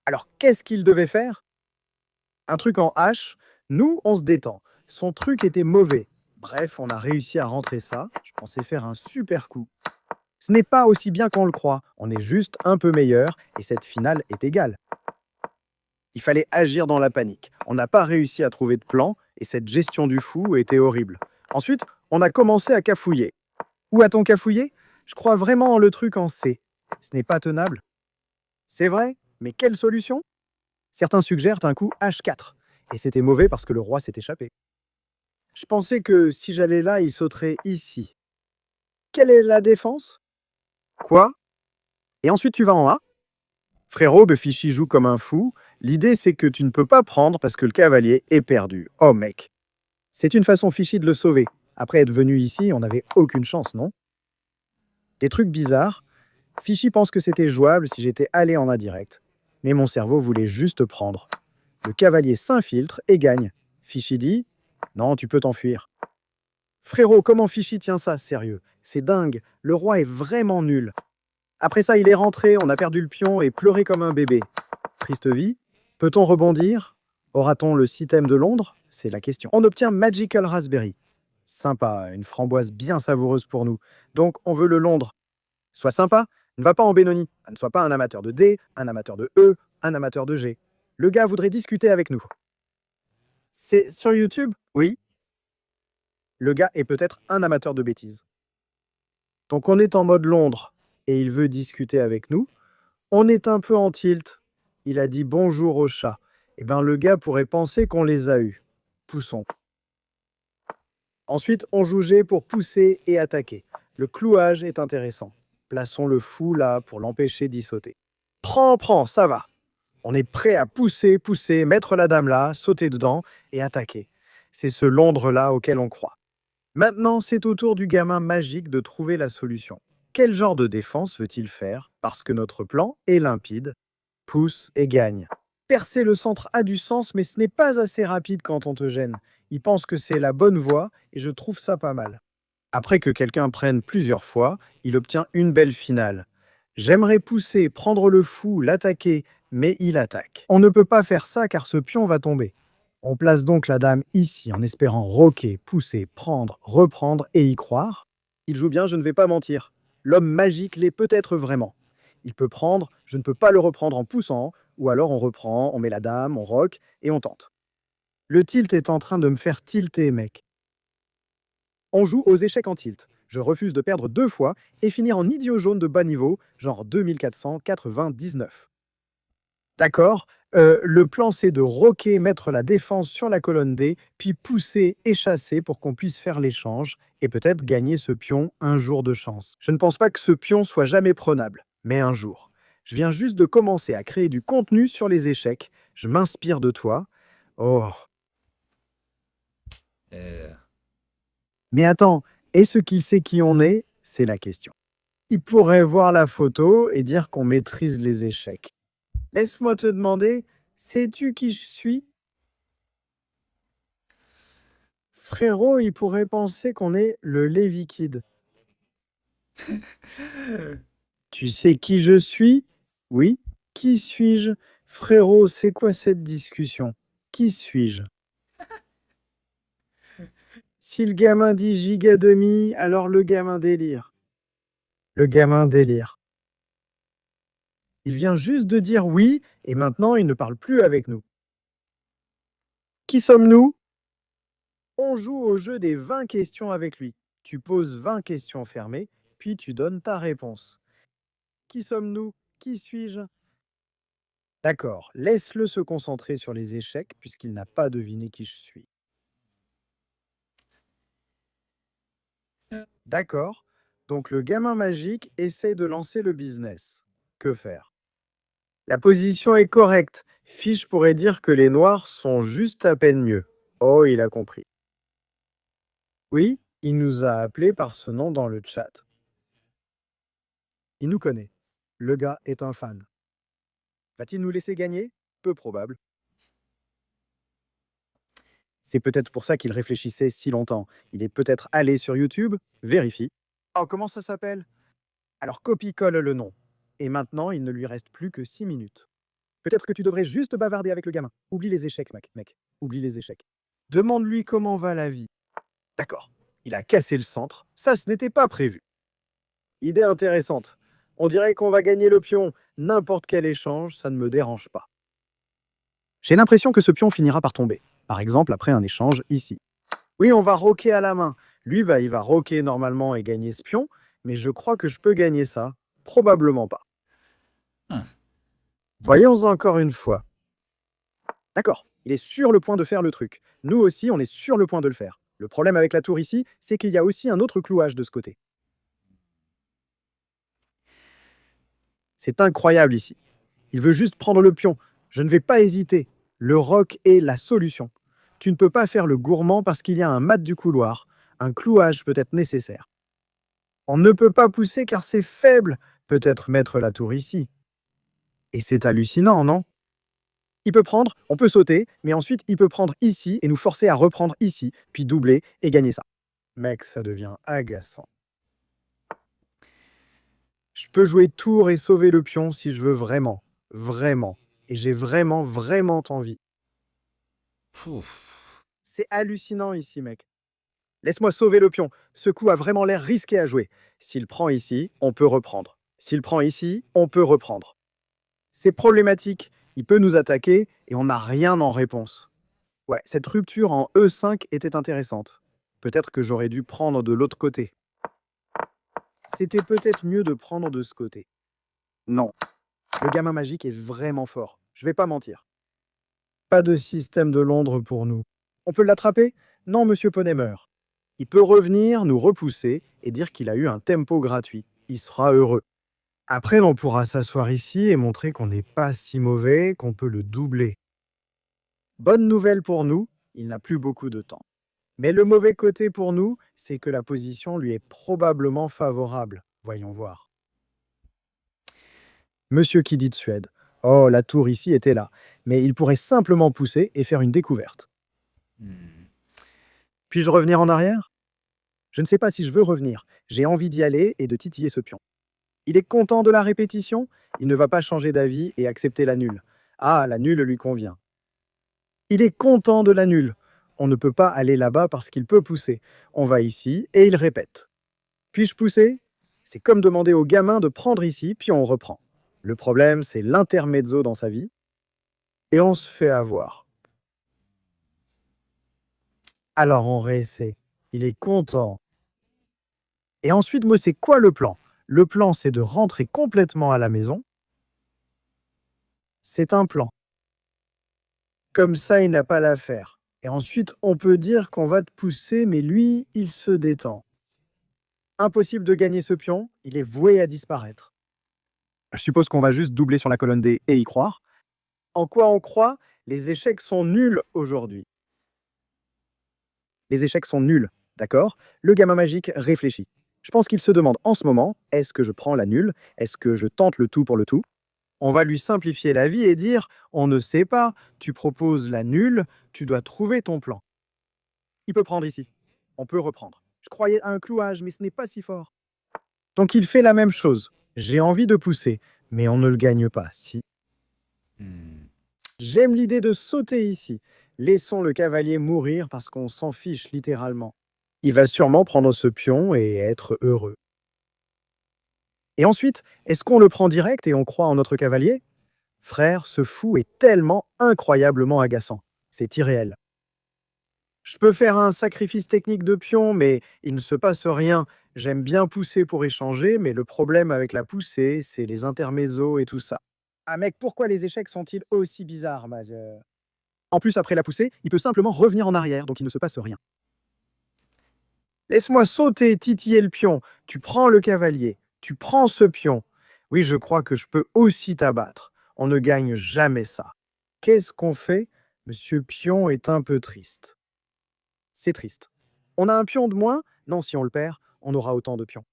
Alors, qu'est-ce qu'il devait faire? Un truc en H, nous, on se détend. Son truc était mauvais. Bref, on a réussi à rentrer ça. Je pensais faire un super coup. Ce n'est pas aussi bien qu'on le croit. On est juste un peu meilleur et cette finale est égale. Il fallait agir dans la panique. On n'a pas réussi à trouver de plan et cette gestion du fou était horrible. Ensuite, on a commencé à cafouiller. Où a-t-on cafouillé? Je crois vraiment en le truc en C. Ce n'est pas tenable. C'est vrai, mais quelle solution? Certains suggèrent un coup H4. Et c'était mauvais parce que le roi s'est échappé. Je pensais que si j'allais là, il sauterait ici. Quelle est la défense? Quoi? Et ensuite tu vas en A? Frérot, Fichi joue comme un fou. L'idée, c'est que tu ne peux pas prendre parce que le cavalier est perdu. Oh mec. C'est une façon Fichi de le sauver. Après être venu ici, on n'avait aucune chance, non? Des trucs bizarres. Fichi pense que c'était jouable si j'étais allé en indirect. Mais mon cerveau voulait juste prendre. Le cavalier s'infiltre et gagne. Fichi dit « Non, tu peux t'enfuir ». Frérot, comment Fichi tient ça, sérieux? C'est dingue, le roi est vraiment nul. Après ça, il est rentré, on a perdu le pion et pleuré comme un bébé. Triste vie. Peut-on rebondir? Aura-t-on le système de Londres? C'est la question. On obtient Magical Raspberry. Sympa, une framboise bien savoureuse pour nous. Donc, on veut le Londres. Sois sympa, ne va pas en Benoni. Ne sois pas un amateur de D, un amateur de E, un amateur de G. Le gars voudrait discuter avec nous. C'est sur YouTube? Oui. Le gars est peut-être un amateur de bêtises. Donc on est en mode Londres et il veut discuter avec nous. On est un peu en tilt. Il a dit bonjour au chat. Eh bien le gars pourrait penser qu'on les a eus. Poussons. Ensuite, on joue G pour pousser et attaquer. Le clouage est intéressant. Plaçons le fou là pour l'empêcher d'y sauter. Prends, ça va. On est prêt à pousser, mettre la dame là, sauter dedans et attaquer. C'est ce Londres-là auquel on croit. Maintenant, c'est au tour du gamin magique de trouver la solution. Quel genre de défense veut-il faire? Parce que notre plan est limpide. Pousse et gagne. Percer le centre a du sens, mais ce n'est pas assez rapide quand on te gêne. Il pense que c'est la bonne voie et je trouve ça pas mal. Après que quelqu'un prenne plusieurs fois, il obtient une belle finale. J'aimerais pousser, prendre le fou, l'attaquer, mais il attaque. On ne peut pas faire ça car ce pion va tomber. On place donc la dame ici en espérant roquer, pousser, prendre, reprendre et y croire. Il joue bien, je ne vais pas mentir. L'homme magique l'est peut-être vraiment. Il peut prendre, je ne peux pas le reprendre en poussant, ou alors on reprend, on met la dame, on roque et on tente. Le tilt est en train de me faire tilter, mec. On joue aux échecs en tilt. Je refuse de perdre 2 fois et finir en idiot jaune de bas niveau, genre 2499. D'accord, le plan c'est de roquer, mettre la défense sur la colonne D, puis pousser et chasser pour qu'on puisse faire l'échange et peut-être gagner ce pion un jour de chance. Je ne pense pas que ce pion soit jamais prenable, mais un jour. Je viens juste de commencer à créer du contenu sur les échecs. Je m'inspire de toi. Oh. Mais attends, est-ce qu'il sait qui on est? C'est la question. Il pourrait voir la photo et dire qu'on maîtrise les échecs. Laisse-moi te demander, sais-tu qui je suis? Frérot, il pourrait penser qu'on est le Levi Kid. Tu sais qui je suis? Oui. Qui suis-je? Frérot, c'est quoi cette discussion? Qui suis-je? Si le gamin dit giga demi, alors le gamin délire. Le gamin délire. Il vient juste de dire oui, et maintenant il ne parle plus avec nous. Qui sommes-nous? On joue au jeu des 20 questions avec lui. Tu poses 20 questions fermées, puis tu donnes ta réponse. Qui sommes-nous? Qui suis-je? D'accord, laisse-le se concentrer sur les échecs, puisqu'il n'a pas deviné qui je suis. D'accord, donc le gamin magique essaie de lancer le business. Que faire? La position est correcte. Fiche pourrait dire que les noirs sont juste à peine mieux. Oh, il a compris. Oui, il nous a appelés par ce nom dans le chat. Il nous connaît. Le gars est un fan. Va-t-il nous laisser gagner? Peu probable. C'est peut-être pour ça qu'il réfléchissait si longtemps. Il est peut-être allé sur YouTube, vérifie. Oh, comment ça s'appelle? Alors copie-colle le nom. Et maintenant, il ne lui reste plus que 6 minutes. Peut-être que tu devrais juste bavarder avec le gamin. Oublie les échecs, mec. Oublie les échecs. Demande-lui comment va la vie. D'accord. Il a cassé le centre. Ça, ce n'était pas prévu. Idée intéressante. On dirait qu'on va gagner le pion. N'importe quel échange, ça ne me dérange pas. J'ai l'impression que ce pion finira par tomber. Par exemple, après un échange ici. Oui, on va roquer à la main. Lui, il va roquer normalement et gagner ce pion, mais je crois que je peux gagner ça. Probablement pas. Voyons encore une fois. D'accord, il est sur le point de faire le truc. Nous aussi, on est sur le point de le faire. Le problème avec la tour ici, c'est qu'il y a aussi un autre clouage de ce côté. C'est incroyable ici. Il veut juste prendre le pion. Je ne vais pas hésiter. Le roc est la solution. Tu ne peux pas faire le gourmand parce qu'il y a un mat du couloir. Un clouage peut être nécessaire. On ne peut pas pousser car c'est faible. Peut-être mettre la tour ici. Et c'est hallucinant, non? Il peut prendre, on peut sauter, mais ensuite il peut prendre ici et nous forcer à reprendre ici, puis doubler et gagner ça. Mec, ça devient agaçant. Je peux jouer tour et sauver le pion si je veux vraiment. Vraiment. Et j'ai vraiment, vraiment envie. Pouf. C'est hallucinant ici, mec. Laisse-moi sauver le pion. Ce coup a vraiment l'air risqué à jouer. S'il prend ici, on peut reprendre. S'il prend ici, on peut reprendre. C'est problématique. Il peut nous attaquer et on n'a rien en réponse. Ouais, cette rupture en E5 était intéressante. Peut-être que j'aurais dû prendre de l'autre côté. C'était peut-être mieux de prendre de ce côté. Non. Le gamin magique est vraiment fort. Je vais pas mentir. Pas de système de Londres pour nous. On peut l'attraper? Non, monsieur Poney meurt. Il peut revenir, nous repousser et dire qu'il a eu un tempo gratuit. Il sera heureux. Après, on pourra s'asseoir ici et montrer qu'on n'est pas si mauvais, qu'on peut le doubler. Bonne nouvelle pour nous, il n'a plus beaucoup de temps. Mais le mauvais côté pour nous, c'est que la position lui est probablement favorable. Voyons voir. Monsieur qui dit de Suède. Oh, la tour ici était là. Mais il pourrait simplement pousser et faire une découverte. Puis-je revenir en arrière? Je ne sais pas si je veux revenir. J'ai envie d'y aller et de titiller ce pion. Il est content de la répétition. Il ne va pas changer d'avis et accepter la nulle. Ah, la nulle lui convient. Il est content de la nulle. On ne peut pas aller là-bas parce qu'il peut pousser. On va ici et il répète. Puis-je pousser? C'est comme demander au gamin de prendre ici, puis on reprend. Le problème, c'est l'intermezzo dans sa vie. Et on se fait avoir. Alors on réessaie. Il est content. Et ensuite, moi, c'est quoi le plan? Le plan, c'est de rentrer complètement à la maison. C'est un plan. Comme ça, il n'a pas l'affaire. Et ensuite, on peut dire qu'on va te pousser, mais lui, il se détend. Impossible de gagner ce pion, il est voué à disparaître. Je suppose qu'on va juste doubler sur la colonne D et y croire. En quoi on croit? Les échecs sont nuls aujourd'hui. Les échecs sont nuls, d'accord? Le gamin magique réfléchit. Je pense qu'il se demande en ce moment, est-ce que je prends la nulle? Est-ce que je tente le tout pour le tout? On va lui simplifier la vie et dire, on ne sait pas, tu proposes la nulle, tu dois trouver ton plan. Il peut prendre ici. On peut reprendre. Je croyais à un clouage, mais ce n'est pas si fort. Donc il fait la même chose. J'ai envie de pousser, mais on ne le gagne pas. Si. J'aime l'idée de sauter ici. Laissons le cavalier mourir parce qu'on s'en fiche littéralement. Il va sûrement prendre ce pion et être heureux. Et ensuite, est-ce qu'on le prend direct et on croit en notre cavalier? Frère, ce fou est tellement incroyablement agaçant. C'est irréel. Je peux faire un sacrifice technique de pion, mais il ne se passe rien. J'aime bien pousser pour échanger, mais le problème avec la poussée, c'est les intermezzos et tout ça. Ah mec, pourquoi les échecs sont-ils aussi bizarres, Mazer? En plus, après la poussée, il peut simplement revenir en arrière, donc il ne se passe rien. Laisse-moi sauter, titiller le pion. Tu prends le cavalier. Tu prends ce pion. Oui, je crois que je peux aussi t'abattre. On ne gagne jamais ça. Qu'est-ce qu'on fait? Monsieur Pion est un peu triste. C'est triste. On a un pion de moins? Non, si on le perd, on aura autant de pions.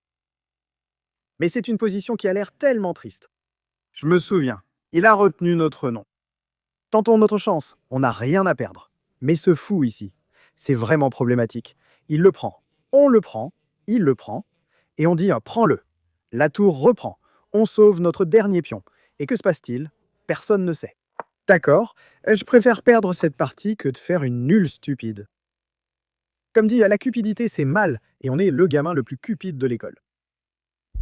Mais c'est une position qui a l'air tellement triste. Je me souviens, il a retenu notre nom. Tentons notre chance, on n'a rien à perdre. Mais ce fou ici, c'est vraiment problématique. Il le prend, on le prend, il le prend, et on dit prends-le. La tour reprend, on sauve notre dernier pion. Et que se passe-t-il? Personne ne sait. D'accord, je préfère perdre cette partie que de faire une nulle stupide. Comme dit, la cupidité c'est mal, et on est le gamin le plus cupide de l'école.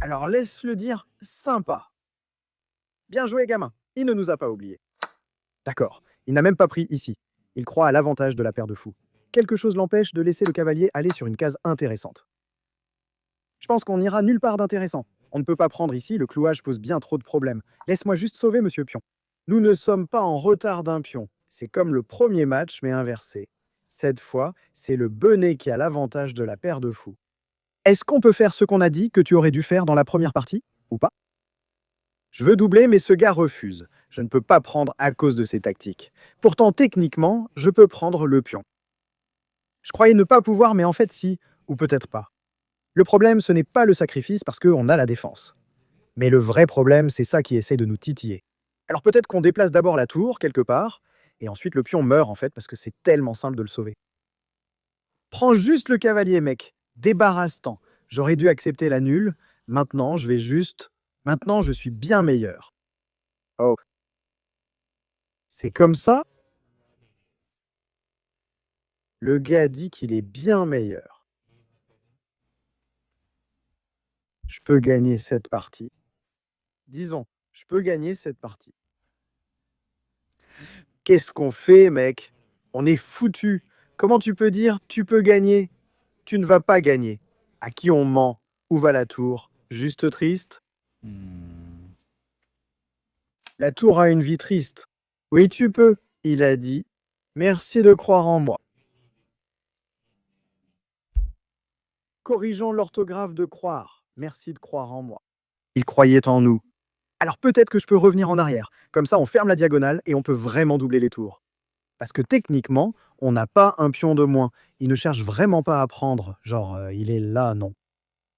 Alors laisse-le dire sympa. Bien joué gamin, il ne nous a pas oubliés. D'accord, il n'a même pas pris ici. Il croit à l'avantage de la paire de fous. Quelque chose l'empêche de laisser le cavalier aller sur une case intéressante. Je pense qu'on n'ira nulle part d'intéressant. On ne peut pas prendre ici, le clouage pose bien trop de problèmes. Laisse-moi juste sauver monsieur Pion. Nous ne sommes pas en retard d'un pion. C'est comme le premier match, mais inversé. Cette fois, c'est le Benet qui a l'avantage de la paire de fous. Est-ce qu'on peut faire ce qu'on a dit que tu aurais dû faire dans la première partie, ou pas? Je veux doubler, mais ce gars refuse. Je ne peux pas prendre à cause de ces tactiques. Pourtant, techniquement, je peux prendre le pion. Je croyais ne pas pouvoir, mais en fait si, ou peut-être pas. Le problème, ce n'est pas le sacrifice parce qu'on a la défense. Mais le vrai problème, c'est ça qui essaie de nous titiller. Alors peut-être qu'on déplace d'abord la tour quelque part, et ensuite le pion meurt en fait parce que c'est tellement simple de le sauver. Prends juste le cavalier, mec. Débarrasse-t'en. J'aurais dû accepter la nulle. Maintenant, je vais juste... Maintenant, je suis bien meilleur. Oh. C'est comme ça? Le gars dit qu'il est bien meilleur. Je peux gagner cette partie. Disons, je peux gagner cette partie. Qu'est-ce qu'on fait, mec? On est foutu. Comment tu peux dire tu peux gagner? Tu ne vas pas gagner. À qui on ment? Où va la tour? Juste triste? La tour a une vie triste. Oui, tu peux, il a dit. Merci de croire en moi. Corrigeons l'orthographe de croire. Merci de croire en moi. Il croyait en nous. Alors peut-être que je peux revenir en arrière. Comme ça, on ferme la diagonale et on peut vraiment doubler les tours. Parce que techniquement, on n'a pas un pion de moins. Il ne cherche vraiment pas à prendre. Genre, il est là, non.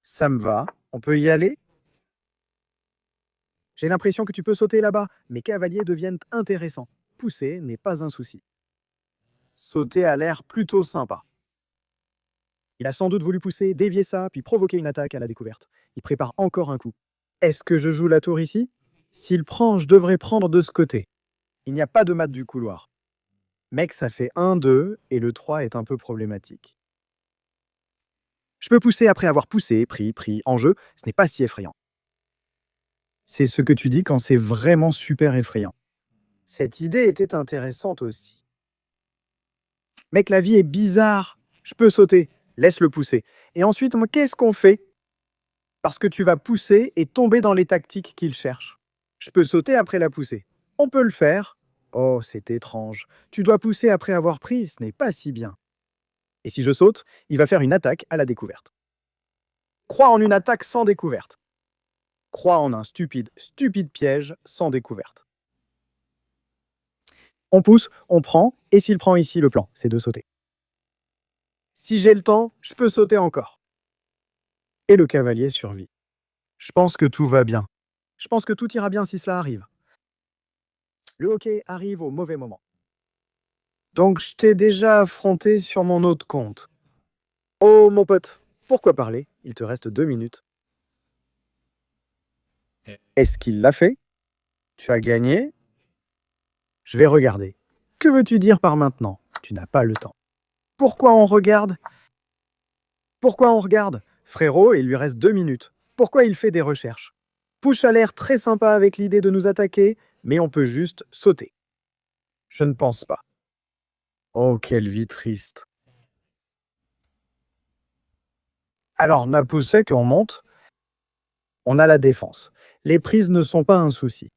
Ça me va. On peut y aller? J'ai l'impression que tu peux sauter là-bas. Mes cavaliers deviennent intéressants. Pousser n'est pas un souci. Sauter a l'air plutôt sympa. Il a sans doute voulu pousser, dévier ça, puis provoquer une attaque à la découverte. Il prépare encore un coup. Est-ce que je joue la tour ici? S'il prend, je devrais prendre de ce côté. Il n'y a pas de mat du couloir. Mec, ça fait 1, 2, et le 3 est un peu problématique. Je peux pousser après avoir poussé, pris, en jeu, ce n'est pas si effrayant. C'est ce que tu dis quand c'est vraiment super effrayant. Cette idée était intéressante aussi. Mec, la vie est bizarre. Je peux sauter, laisse-le pousser. Et ensuite, qu'est-ce qu'on fait? Parce que tu vas pousser et tomber dans les tactiques qu'il cherche. Je peux sauter après la poussée. On peut le faire. Oh, c'est étrange. Tu dois pousser après avoir pris, ce n'est pas si bien. Et si je saute, il va faire une attaque à la découverte. Crois en une attaque sans découverte. Crois en un stupide piège sans découverte. On pousse, on prend, et s'il prend ici, le plan, c'est de sauter. Si j'ai le temps, je peux sauter encore. Et le cavalier survit. Je pense que tout va bien. Je pense que tout ira bien si cela arrive. Le hockey arrive au mauvais moment. Donc je t'ai déjà affronté sur mon autre compte. Oh mon pote, pourquoi parler? Il te reste 2 minutes. Est-ce qu'il l'a fait? Tu as gagné? Je vais regarder. Que veux-tu dire par maintenant? Tu n'as pas le temps. Pourquoi on regarde? Pourquoi on regarde? Frérot, il lui reste 2 minutes. Pourquoi il fait des recherches? Push a l'air très sympa avec l'idée de nous attaquer, mais on peut juste sauter. Je ne pense pas. Oh, quelle vie triste. Alors, Napusek, on monte. On a la défense. Les prises ne sont pas un souci.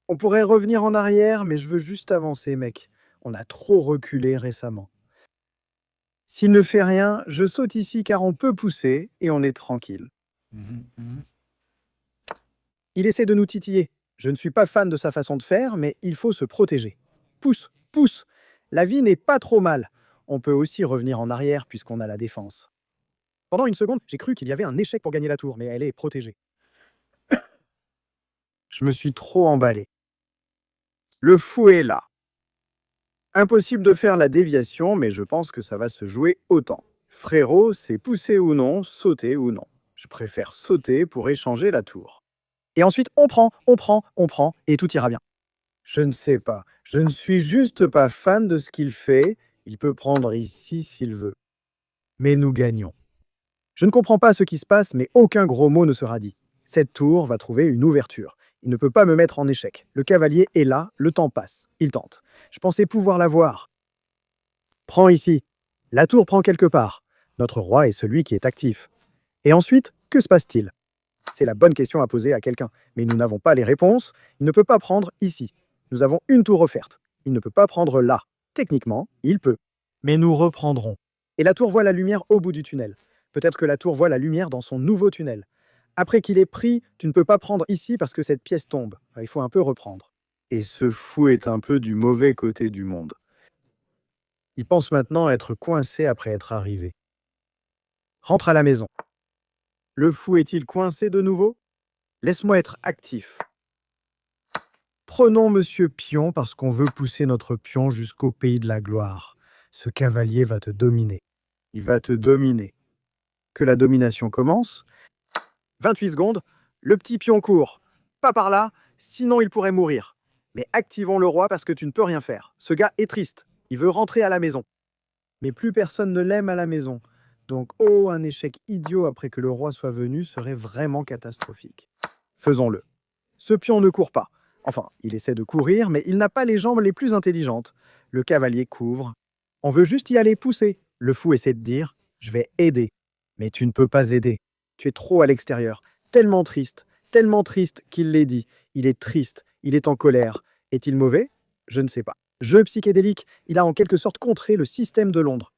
On pourrait revenir en arrière, mais je veux juste avancer, mec. On a trop reculé récemment. S'il ne fait rien, je saute ici car on peut pousser et on est tranquille. Il essaie de nous titiller. Je ne suis pas fan de sa façon de faire, mais il faut se protéger. Pousse, pousse. La vie n'est pas trop mal. On peut aussi revenir en arrière puisqu'on a la défense. Pendant une seconde, j'ai cru qu'il y avait un échec pour gagner la tour, mais elle est protégée. Je me suis trop emballé. Le fou est là. Impossible de faire la déviation, mais je pense que ça va se jouer autant. Frérot, c'est pousser ou non, sauter ou non. Je préfère sauter pour échanger la tour. Et ensuite, on prend, et tout ira bien. Je ne sais pas. Je ne suis juste pas fan de ce qu'il fait. Il peut prendre ici s'il veut. Mais nous gagnons. Je ne comprends pas ce qui se passe, mais aucun gros mot ne sera dit. Cette tour va trouver une ouverture. Il ne peut pas me mettre en échec. Le cavalier est là, le temps passe. Il tente. Je pensais pouvoir l'avoir. Prends ici. La tour prend quelque part. Notre roi est celui qui est actif. Et ensuite, que se passe-t-il? C'est la bonne question à poser à quelqu'un. Mais nous n'avons pas les réponses. Il ne peut pas prendre ici. Nous avons une tour offerte. Il ne peut pas prendre là. Techniquement, il peut. Mais nous reprendrons. Et la tour voit la lumière au bout du tunnel. Peut-être que la tour voit la lumière dans son nouveau tunnel. Après qu'il ait pris, tu ne peux pas prendre ici parce que cette pièce tombe. Il faut un peu reprendre. Et ce fou est un peu du mauvais côté du monde. Il pense maintenant être coincé après être arrivé. Rentre à la maison. Le fou est-il coincé de nouveau? Laisse-moi être actif. Prenons Monsieur Pion parce qu'on veut pousser notre pion jusqu'au pays de la gloire. Ce cavalier va te dominer. Il va te dominer. Que la domination commence. 28 secondes. Le petit pion court. Pas par là, sinon il pourrait mourir. Mais activons le roi parce que tu ne peux rien faire. Ce gars est triste. Il veut rentrer à la maison. Mais plus personne ne l'aime à la maison. Donc, oh, un échec idiot après que le roi soit venu serait vraiment catastrophique. Faisons-le. Ce pion ne court pas. Enfin, il essaie de courir, mais il n'a pas les jambes les plus intelligentes. Le cavalier couvre. On veut juste y aller pousser. Le fou essaie de dire « Je vais aider ». Mais tu ne peux pas aider. Tu es trop à l'extérieur. Tellement triste qu'il l'ait dit. Il est triste, il est en colère. Est-il mauvais? Je ne sais pas. Jeu psychédélique, il a en quelque sorte contré le système de Londres.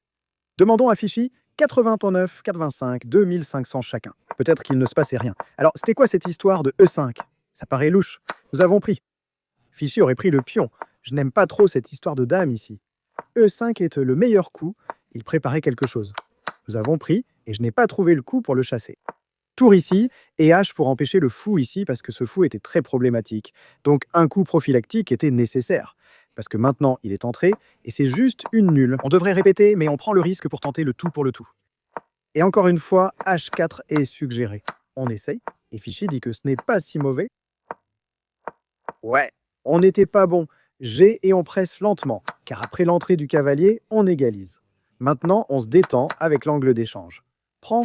Demandons à Fichy 89, 85, 2500 chacun. Peut-être qu'il ne se passait rien. Alors, c'était quoi cette histoire de E5? Ça paraît louche. Nous avons pris. Fichy aurait pris le pion. Je n'aime pas trop cette histoire de dame ici. E5 est le meilleur coup. Il préparait quelque chose. Nous avons pris, et je n'ai pas trouvé le coup pour le chasser. Tour ici, et H pour empêcher le fou ici, parce que ce fou était très problématique. Donc un coup prophylactique était nécessaire. Parce que maintenant, il est entré, et c'est juste une nulle. On devrait répéter, mais on prend le risque pour tenter le tout pour le tout. Et encore une fois, H4 est suggéré. On essaye, et Fichy dit que ce n'est pas si mauvais. Ouais, on n'était pas bon. G et on presse lentement, car après l'entrée du cavalier, on égalise. Maintenant, on se détend avec l'angle d'échange. Prends,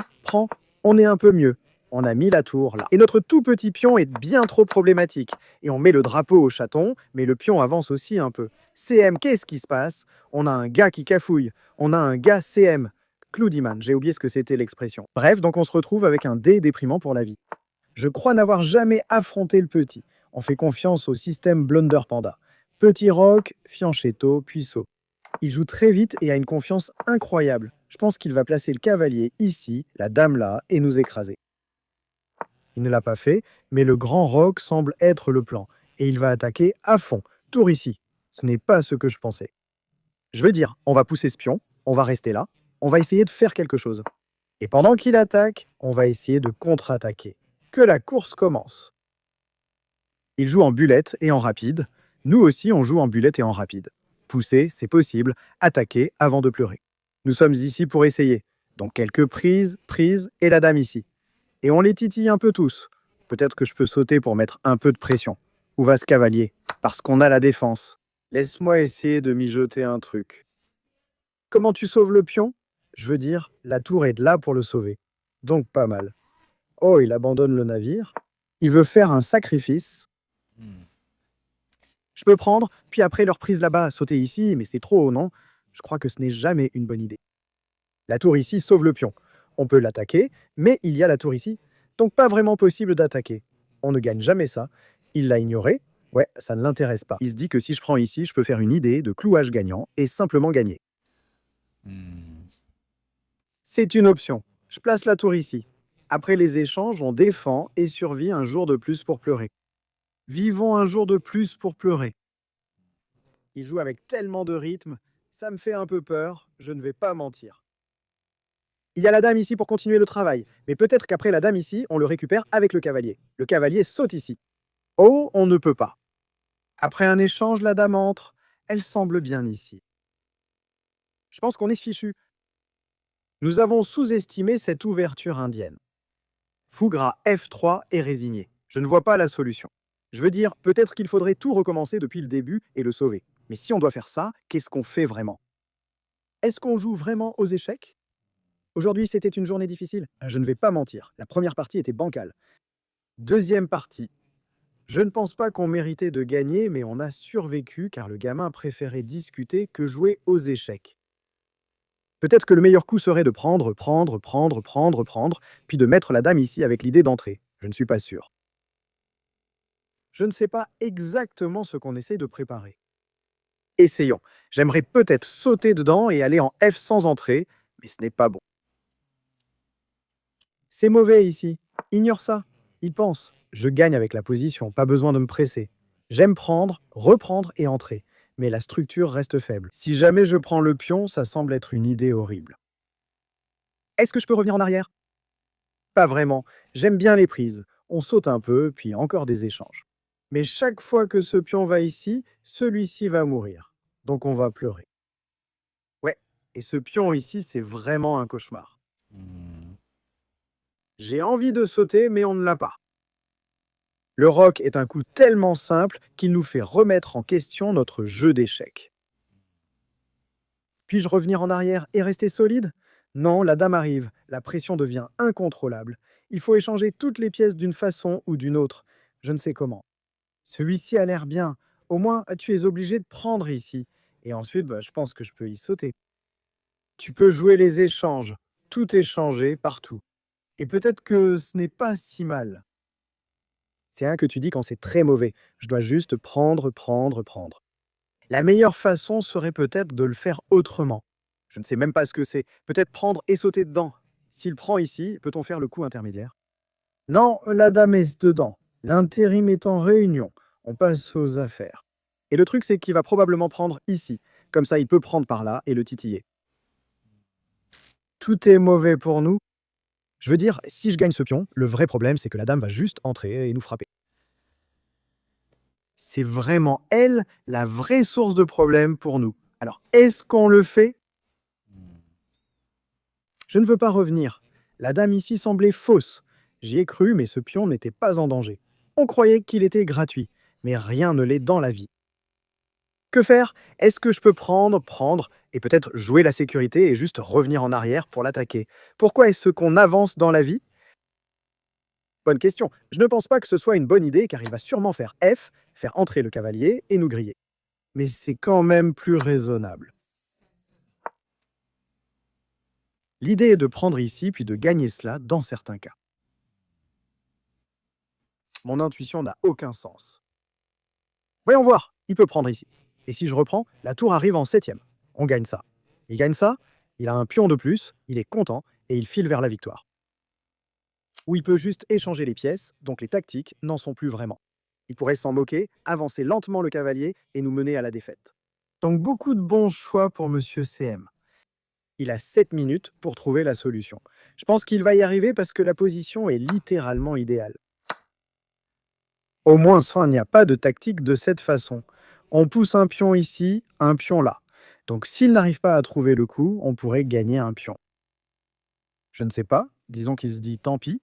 on est un peu mieux. On a mis la tour là. Et notre tout petit pion est bien trop problématique. Et on met le drapeau au chaton, mais le pion avance aussi un peu. CM, qu'est-ce qui se passe? On a un gars qui cafouille. On a un gars CM. Cloudiman, j'ai oublié ce que c'était l'expression. Bref, donc on se retrouve avec un D déprimant pour la vie. Je crois n'avoir jamais affronté le petit. On fait confiance au système Blunder Panda. Petit roc, fianchetto, puis saut. Il joue très vite et a une confiance incroyable. Je pense qu'il va placer le cavalier ici, la dame là, et nous écraser. Il ne l'a pas fait, mais le grand roc semble être le plan. Et il va attaquer à fond, tour ici. Ce n'est pas ce que je pensais. Je veux dire, on va pousser ce pion, on va rester là, on va essayer de faire quelque chose. Et pendant qu'il attaque, on va essayer de contre-attaquer. Que la course commence. Il joue en bulette et en rapide. Nous aussi, on joue en bulette et en rapide. Pousser, c'est possible. Attaquer avant de pleurer. Nous sommes ici pour essayer. Donc quelques prises, et la dame ici. Et on les titille un peu tous. Peut-être que je peux sauter pour mettre un peu de pression. Où va ce cavalier? Parce qu'on a la défense. Laisse-moi essayer de mijoter un truc. Comment tu sauves le pion? Je veux dire, la tour est là pour le sauver. Donc pas mal. Oh, il abandonne le navire. Il veut faire un sacrifice. Je peux prendre, puis après leur prise là-bas, sauter ici, mais c'est trop, non? Je crois que ce n'est jamais une bonne idée. La tour ici sauve le pion. On peut l'attaquer, mais il y a la tour ici, donc pas vraiment possible d'attaquer. On ne gagne jamais ça. Il l'a ignoré. Ouais, ça ne l'intéresse pas. Il se dit que si je prends ici, je peux faire une idée de clouage gagnant et simplement gagner. C'est une option. Je place la tour ici. Après les échanges, on défend et survit un jour de plus pour pleurer. Vivons un jour de plus pour pleurer. Il joue avec tellement de rythme, ça me fait un peu peur, je ne vais pas mentir. Il y a la dame ici pour continuer le travail, mais peut-être qu'après la dame ici, on le récupère avec le cavalier. Le cavalier saute ici. Oh, on ne peut pas. Après un échange, la dame entre. Elle semble bien ici. Je pense qu'on est fichu. Nous avons sous-estimé cette ouverture indienne. Fougra F3 est résigné. Je ne vois pas la solution. Je veux dire, peut-être qu'il faudrait tout recommencer depuis le début et le sauver. Mais si on doit faire ça, qu'est-ce qu'on fait vraiment? Est-ce qu'on joue vraiment aux échecs? Aujourd'hui, c'était une journée difficile. Je ne vais pas mentir. La première partie était bancale. Deuxième partie. Je ne pense pas qu'on méritait de gagner, mais on a survécu car le gamin préférait discuter que jouer aux échecs. Peut-être que le meilleur coup serait de prendre, puis de mettre la dame ici avec l'idée d'entrer. Je ne suis pas sûr. Je ne sais pas exactement ce qu'on essaie de préparer. Essayons. J'aimerais peut-être sauter dedans et aller en F sans entrer, mais ce n'est pas bon. C'est mauvais ici. Ignore ça. Il pense. Je gagne avec la position, pas besoin de me presser. J'aime prendre, reprendre et entrer, mais la structure reste faible. Si jamais je prends le pion, ça semble être une idée horrible. Est-ce que je peux revenir en arrière? Pas vraiment. J'aime bien les prises. On saute un peu, puis encore des échanges. Mais chaque fois que ce pion va ici, celui-ci va mourir. Donc on va pleurer. Ouais, et ce pion ici, c'est vraiment un cauchemar. J'ai envie de sauter, mais on ne l'a pas. Le roc est un coup tellement simple qu'il nous fait remettre en question notre jeu d'échecs. Puis-je revenir en arrière et rester solide? Non, la dame arrive, la pression devient incontrôlable. Il faut échanger toutes les pièces d'une façon ou d'une autre. Je ne sais comment. Celui-ci a l'air bien. Au moins, tu es obligé de prendre ici. Et ensuite, je pense que je peux y sauter. Tu peux jouer les échanges. Tout échanger partout. Et peut-être que ce n'est pas si mal. C'est un que tu dis quand c'est très mauvais. Je dois juste prendre, prendre, prendre. La meilleure façon serait peut-être de le faire autrement. Je ne sais même pas ce que c'est. Peut-être prendre et sauter dedans. S'il prend ici, peut-on faire le coup intermédiaire? Non, la dame est dedans. L'intérim est en réunion. On passe aux affaires. Et le truc, c'est qu'il va probablement prendre ici. Comme ça, il peut prendre par là et le titiller. Tout est mauvais pour nous. Je veux dire, si je gagne ce pion, le vrai problème, c'est que la dame va juste entrer et nous frapper. C'est vraiment elle la vraie source de problème pour nous. Alors, est-ce qu'on le fait? Je ne veux pas revenir. La dame ici semblait fausse. J'y ai cru, mais ce pion n'était pas en danger. On croyait qu'il était gratuit, mais rien ne l'est dans la vie. Que faire? Est-ce que je peux prendre, prendre, et peut-être jouer la sécurité et juste revenir en arrière pour l'attaquer? Pourquoi est-ce qu'on avance dans la vie? Bonne question. Je ne pense pas que ce soit une bonne idée, car il va sûrement faire F, faire entrer le cavalier et nous griller. Mais c'est quand même plus raisonnable. L'idée est de prendre ici, puis de gagner cela dans certains cas. Mon intuition n'a aucun sens. Voyons voir, il peut prendre ici. Et si je reprends, la tour arrive en 7e. On gagne ça. Il gagne ça, il a un pion de plus, il est content, et il file vers la victoire. Ou il peut juste échanger les pièces, donc les tactiques n'en sont plus vraiment. Il pourrait s'en moquer, avancer lentement le cavalier et nous mener à la défaite. Donc beaucoup de bons choix pour Monsieur CM. Il a 7 minutes pour trouver la solution. Je pense qu'il va y arriver parce que la position est littéralement idéale. Au moins, il n'y a pas de tactique de cette façon. On pousse un pion ici, un pion là. Donc s'il n'arrive pas à trouver le coup, on pourrait gagner un pion. Je ne sais pas, disons qu'il se dit tant pis.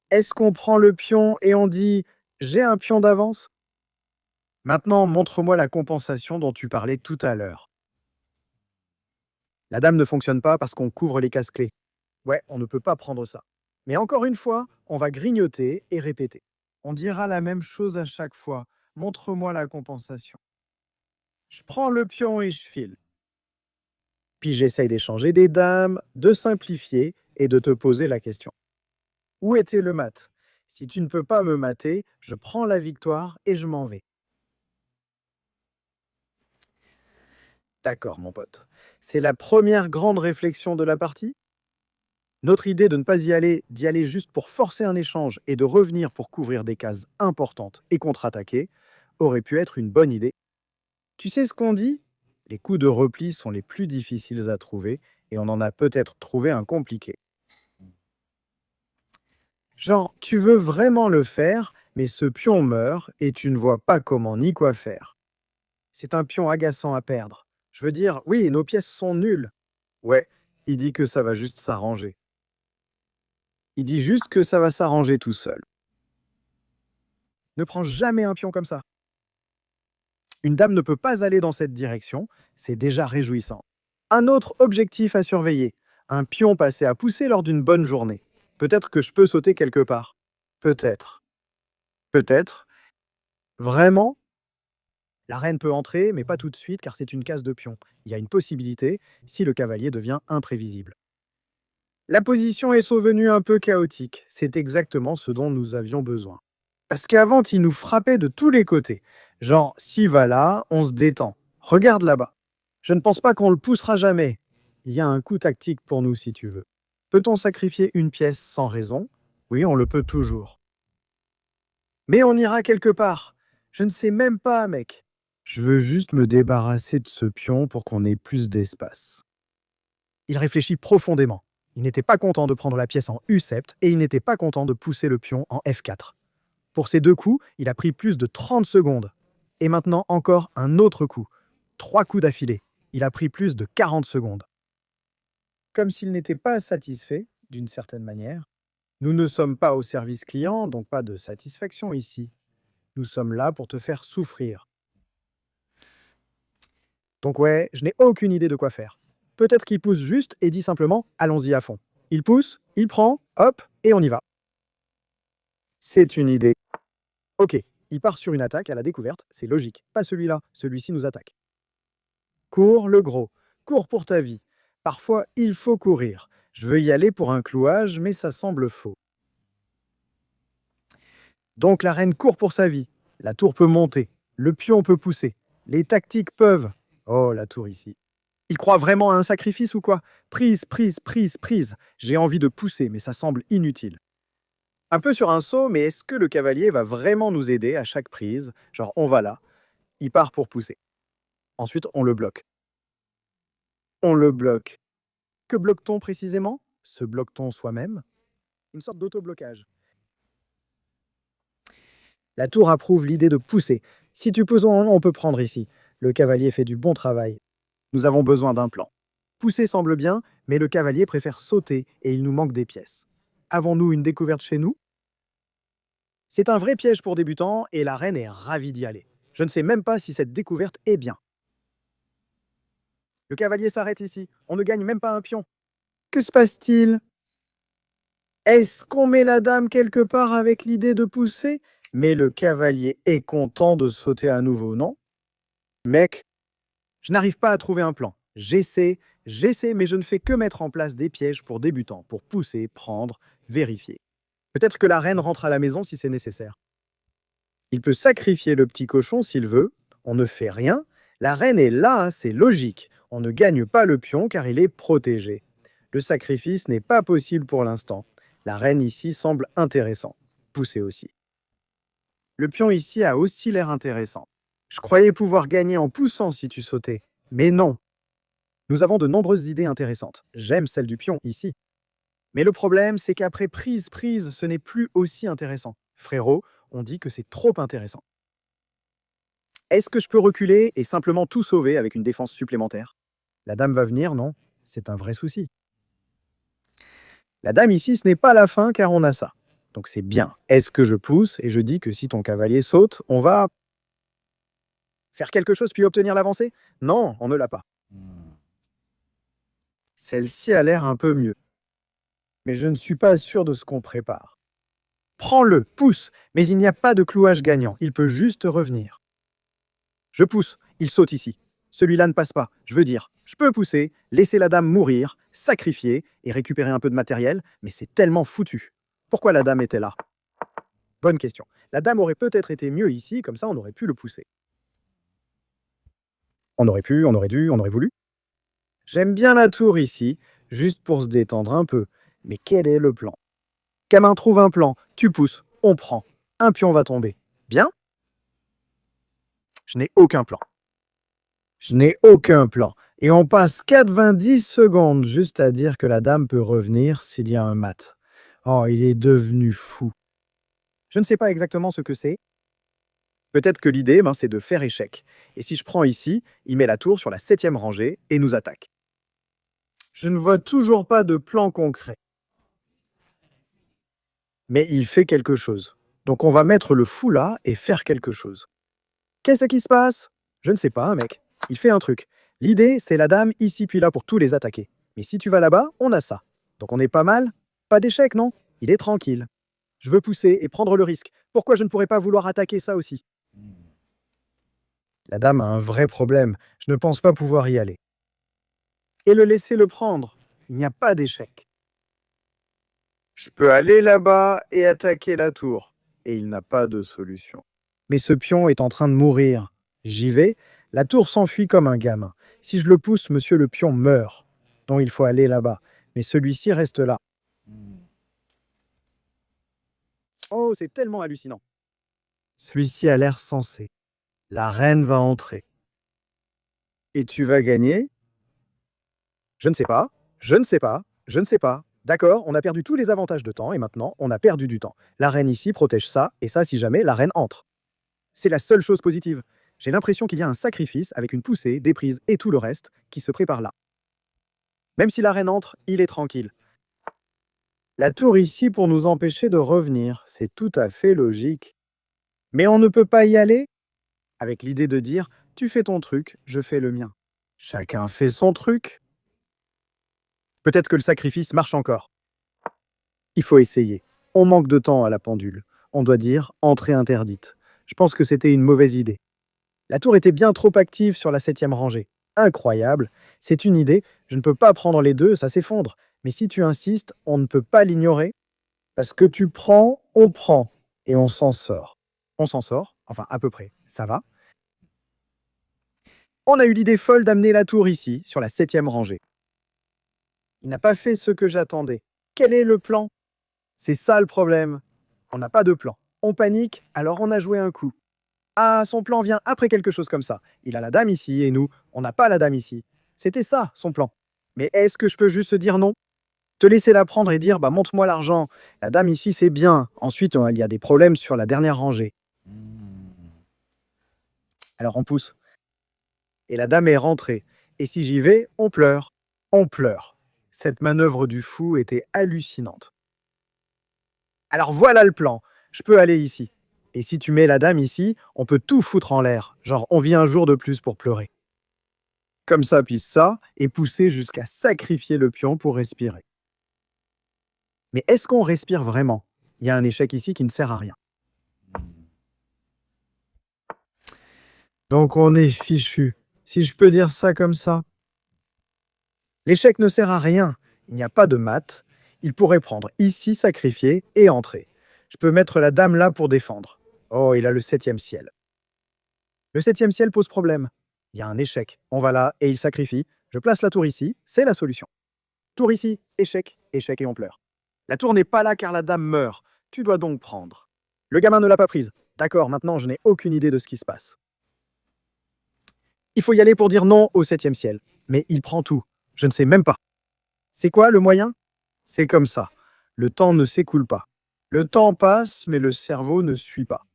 Est-ce qu'on prend le pion et on dit « j'ai un pion d'avance » ? Maintenant, montre-moi la compensation dont tu parlais tout à l'heure. La dame ne fonctionne pas parce qu'on couvre les cases-clés. Ouais, on ne peut pas prendre ça. Mais encore une fois, on va grignoter et répéter. On dira la même chose à chaque fois. Montre-moi la compensation. Je prends le pion et je file. Puis j'essaye d'échanger des dames, de simplifier et de te poser la question. Où était le mat? Si tu ne peux pas me mater, je prends la victoire et je m'en vais. D'accord, mon pote. C'est la première grande réflexion de la partie? Notre idée de ne pas d'y aller juste pour forcer un échange et de revenir pour couvrir des cases importantes et contre-attaquer, aurait pu être une bonne idée. Tu sais ce qu'on dit? Les coups de repli sont les plus difficiles à trouver et on en a peut-être trouvé un compliqué. Genre, tu veux vraiment le faire, mais ce pion meurt et tu ne vois pas comment ni quoi faire. C'est un pion agaçant à perdre. Je veux dire, oui, nos pièces sont nulles. Ouais, il dit que ça va juste s'arranger. Il dit juste que ça va s'arranger tout seul. Ne prends jamais un pion comme ça. Une dame ne peut pas aller dans cette direction, c'est déjà réjouissant. Un autre objectif à surveiller, un pion passé à pousser lors d'une bonne journée. Peut-être que je peux sauter quelque part. Peut-être. Peut-être. Vraiment? La reine peut entrer, mais pas tout de suite car c'est une case de pion. Il y a une possibilité si le cavalier devient imprévisible. La position est sauvenue un peu chaotique. C'est exactement ce dont nous avions besoin. Parce qu'avant, il nous frappait de tous les côtés. Genre, s'il va là, on se détend. Regarde là-bas. Je ne pense pas qu'on le poussera jamais. Il y a un coup tactique pour nous si tu veux. Peut-on sacrifier une pièce sans raison? Oui, on le peut toujours. Mais on ira quelque part. Je ne sais même pas, mec. Je veux juste me débarrasser de ce pion pour qu'on ait plus d'espace. Il réfléchit profondément. Il n'était pas content de prendre la pièce en U-sept et il n'était pas content de pousser le pion en F4. Pour ces deux coups, il a pris plus de 30 secondes. Et maintenant encore un autre coup. 3 coups d'affilée. Il a pris plus de 40 secondes. Comme s'il n'était pas satisfait, d'une certaine manière. Nous ne sommes pas au service client, donc pas de satisfaction ici. Nous sommes là pour te faire souffrir. Donc ouais, je n'ai aucune idée de quoi faire. Peut-être qu'il pousse juste et dit simplement « allons-y à fond ». Il pousse, il prend, hop, et on y va. C'est une idée. Ok, il part sur une attaque à la découverte, c'est logique. Pas celui-là, celui-ci nous attaque. Cours le gros, cours pour ta vie. Parfois, il faut courir. Je veux y aller pour un clouage, mais ça semble faux. Donc la reine court pour sa vie. La tour peut monter, le pion peut pousser, les tactiques peuvent... Oh, la tour ici. Il croit vraiment à un sacrifice ou quoi? Prise, prise, prise, prise. J'ai envie de pousser, mais ça semble inutile. Un peu sur un saut, mais est-ce que le cavalier va vraiment nous aider à chaque prise? Genre, on va là, il part pour pousser. Ensuite, on le bloque. On le bloque. Que bloque-t-on précisément? Se bloque-t-on soi-même? Une sorte d'auto-blocage. La tour approuve l'idée de pousser. Si tu pousses, on peut prendre ici. Le cavalier fait du bon travail. Nous avons besoin d'un plan. Pousser semble bien, mais le cavalier préfère sauter et il nous manque des pièces. Avons-nous une découverte chez nous? C'est un vrai piège pour débutants et la reine est ravie d'y aller. Je ne sais même pas si cette découverte est bien. Le cavalier s'arrête ici. On ne gagne même pas un pion. Que se passe-t-il? Est-ce qu'on met la dame quelque part avec l'idée de pousser? Mais le cavalier est content de sauter à nouveau, non? Mec, je n'arrive pas à trouver un plan. J'essaie, mais je ne fais que mettre en place des pièges pour débutants, pour pousser, prendre, vérifier. Peut-être que la reine rentre à la maison si c'est nécessaire. Il peut sacrifier le petit cochon s'il veut. On ne fait rien. La reine est là, c'est logique. On ne gagne pas le pion car il est protégé. Le sacrifice n'est pas possible pour l'instant. La reine ici semble intéressant. Pousser aussi. Le pion ici a aussi l'air intéressant. Je croyais pouvoir gagner en poussant si tu sautais. Mais non. Nous avons de nombreuses idées intéressantes. J'aime celle du pion ici. Mais le problème, c'est qu'après prise, ce n'est plus aussi intéressant. Frérot, on dit que c'est trop intéressant. Est-ce que je peux reculer et simplement tout sauver avec une défense supplémentaire? La dame va venir, non? C'est un vrai souci. La dame ici, ce n'est pas la fin car on a ça. Donc c'est bien. Est-ce que je pousse et je dis que si ton cavalier saute, on va faire quelque chose puis obtenir l'avancée? Non, on ne l'a pas. Celle-ci a l'air un peu mieux. Mais je ne suis pas sûr de ce qu'on prépare. Prends-le, pousse, mais il n'y a pas de clouage gagnant. Il peut juste revenir. Je pousse, il saute ici. Celui-là ne passe pas. Je veux dire, je peux pousser, laisser la dame mourir, sacrifier et récupérer un peu de matériel, mais c'est tellement foutu. Pourquoi la dame était là? Bonne question. La dame aurait peut-être été mieux ici, comme ça on aurait pu le pousser. On aurait pu, on aurait dû, on aurait voulu. J'aime bien la tour ici, juste pour se détendre un peu. Mais quel est le plan? Camin trouve un plan, tu pousses, on prend. Un pion va tomber. Bien? Je n'ai aucun plan. Je n'ai aucun plan. Et on passe 90 secondes juste à dire que la dame peut revenir s'il y a un mat. Oh, il est devenu fou. Je ne sais pas exactement ce que c'est. Peut-être que l'idée, c'est de faire échec. Et si je prends ici, il met la tour sur la 7e rangée et nous attaque. Je ne vois toujours pas de plan concret. Mais il fait quelque chose. Donc on va mettre le fou là et faire quelque chose. Qu'est-ce qui se passe? Je ne sais pas, mec. Il fait un truc. L'idée, c'est la dame ici puis là pour tous les attaquer. Mais si tu vas là-bas, on a ça. Donc on est pas mal. Pas d'échec, non? Il est tranquille. Je veux pousser et prendre le risque. Pourquoi je ne pourrais pas vouloir attaquer ça aussi? La dame a un vrai problème. Je ne pense pas pouvoir y aller. Et le laisser le prendre. Il n'y a pas d'échec. Je peux aller là-bas et attaquer la tour. Et il n'a pas de solution. Mais ce pion est en train de mourir. J'y vais. La tour s'enfuit comme un gamin. Si je le pousse, monsieur le pion meurt. Donc il faut aller là-bas. Mais celui-ci reste là. Oh, c'est tellement hallucinant. Celui-ci a l'air sensé. La reine va entrer. Et tu vas gagner? Je ne sais pas, je ne sais pas, je ne sais pas. D'accord, on a perdu tous les avantages de temps et maintenant on a perdu du temps. La reine ici protège ça et ça si jamais la reine entre. C'est la seule chose positive. J'ai l'impression qu'il y a un sacrifice avec une poussée, des prises et tout le reste qui se prépare là. Même si la reine entre, il est tranquille. La tour ici pour nous empêcher de revenir, c'est tout à fait logique. Mais on ne peut pas y aller avec l'idée de dire tu fais ton truc, je fais le mien. Chacun fait son truc. Peut-être que le sacrifice marche encore. Il faut essayer. On manque de temps à la pendule. On doit dire entrée interdite. Je pense que c'était une mauvaise idée. La tour était bien trop active sur la 7e rangée. Incroyable. C'est une idée. Je ne peux pas prendre les deux, ça s'effondre. Mais si tu insistes, on ne peut pas l'ignorer. Parce que tu prends, on prend. Et on s'en sort. On s'en sort, enfin à peu près. Ça va. On a eu l'idée folle d'amener la tour ici, sur la 7e rangée. Il n'a pas fait ce que j'attendais. Quel est le plan? C'est ça le problème. On n'a pas de plan. On panique, alors on a joué un coup. Ah, son plan vient après quelque chose comme ça. Il a la dame ici et nous, on n'a pas la dame ici. C'était ça, son plan. Mais est-ce que je peux juste dire non? Te laisser la prendre et dire, bah montre-moi l'argent. La dame ici, c'est bien. Ensuite, il y a des problèmes sur la dernière rangée. Alors on pousse. Et la dame est rentrée. Et si j'y vais, on pleure. On pleure. Cette manœuvre du fou était hallucinante. Alors voilà le plan. Je peux aller ici. Et si tu mets la dame ici, on peut tout foutre en l'air. Genre, on vit un jour de plus pour pleurer. Comme ça, puis ça, et pousser jusqu'à sacrifier le pion pour respirer. Mais est-ce qu'on respire vraiment? Il y a un échec ici qui ne sert à rien. Donc on est fichu, si je peux dire ça comme ça. L'échec ne sert à rien. Il n'y a pas de maths. Il pourrait prendre ici, sacrifier et entrer. Je peux mettre la dame là pour défendre. Oh, il a le 7e ciel. Le 7e ciel pose problème. Il y a un échec. On va là et il sacrifie. Je place la tour ici, c'est la solution. Tour ici, échec, échec et on pleure. La tour n'est pas là car la dame meurt. Tu dois donc prendre. Le gamin ne l'a pas prise. D'accord, maintenant je n'ai aucune idée de ce qui se passe. Il faut y aller pour dire non au 7e ciel. Mais il prend tout. Je ne sais même pas. C'est quoi le moyen? C'est comme ça. Le temps ne s'écoule pas. Le temps passe, mais le cerveau ne suit pas.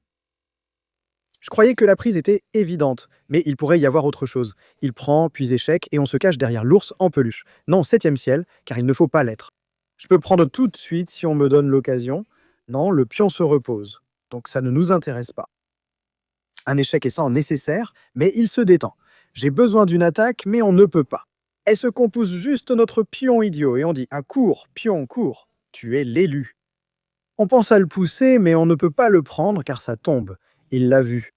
Je croyais que la prise était évidente, mais il pourrait y avoir autre chose. Il prend, puis échec, et on se cache derrière l'ours en peluche. Non, 7e ciel, car il ne faut pas l'être. Je peux prendre tout de suite si on me donne l'occasion. Non, le pion se repose. Donc ça ne nous intéresse pas. Un échec est sans nécessaire, mais il se détend. J'ai besoin d'une attaque, mais on ne peut pas. Est-ce qu'on pousse juste notre pion idiot et on dit « Ah, cours, pion, cours, tu es l'élu ». On pense à le pousser, mais on ne peut pas le prendre car ça tombe. Il l'a vu.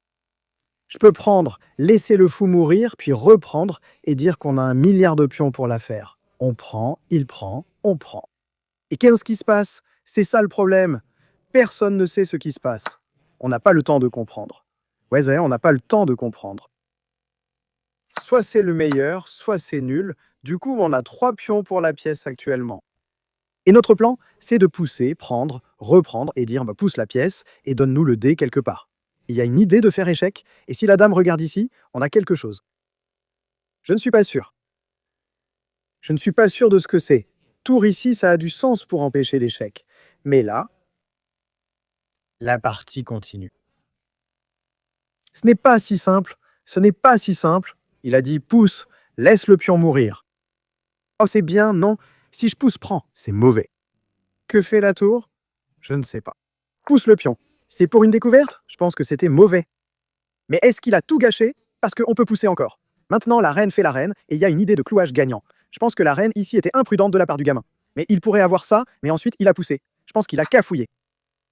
Je peux prendre, laisser le fou mourir, puis reprendre et dire qu'on a 1 milliard de pions pour la faire. On prend, il prend, on prend. Et qu'est-ce qui se passe? C'est ça le problème. Personne ne sait ce qui se passe. On n'a pas le temps de comprendre. Ouais, on n'a pas le temps de comprendre. Soit c'est le meilleur, soit c'est nul. Du coup, on a 3 pions pour la pièce actuellement. Et notre plan, c'est de pousser, prendre, reprendre et dire bah, pousse la pièce et donne-nous le dé quelque part. Il y a une idée de faire échec, et si la dame regarde ici, on a quelque chose. Je ne suis pas sûr. Je ne suis pas sûr de ce que c'est. Tour ici, ça a du sens pour empêcher l'échec. Mais là, la partie continue. Ce n'est pas si simple. Ce n'est pas si simple. Il a dit pousse, laisse le pion mourir. Oh, c'est bien, non. Si je pousse, prends. C'est mauvais. Que fait la tour? Je ne sais pas. Pousse le pion. C'est pour une découverte? Je pense que c'était mauvais. Mais est-ce qu'il a tout gâché? Parce qu'on peut pousser encore. Maintenant, la reine fait la reine, et il y a une idée de clouage gagnant. Je pense que la reine ici était imprudente de la part du gamin. Mais il pourrait avoir ça, mais ensuite il a poussé. Je pense qu'il a cafouillé.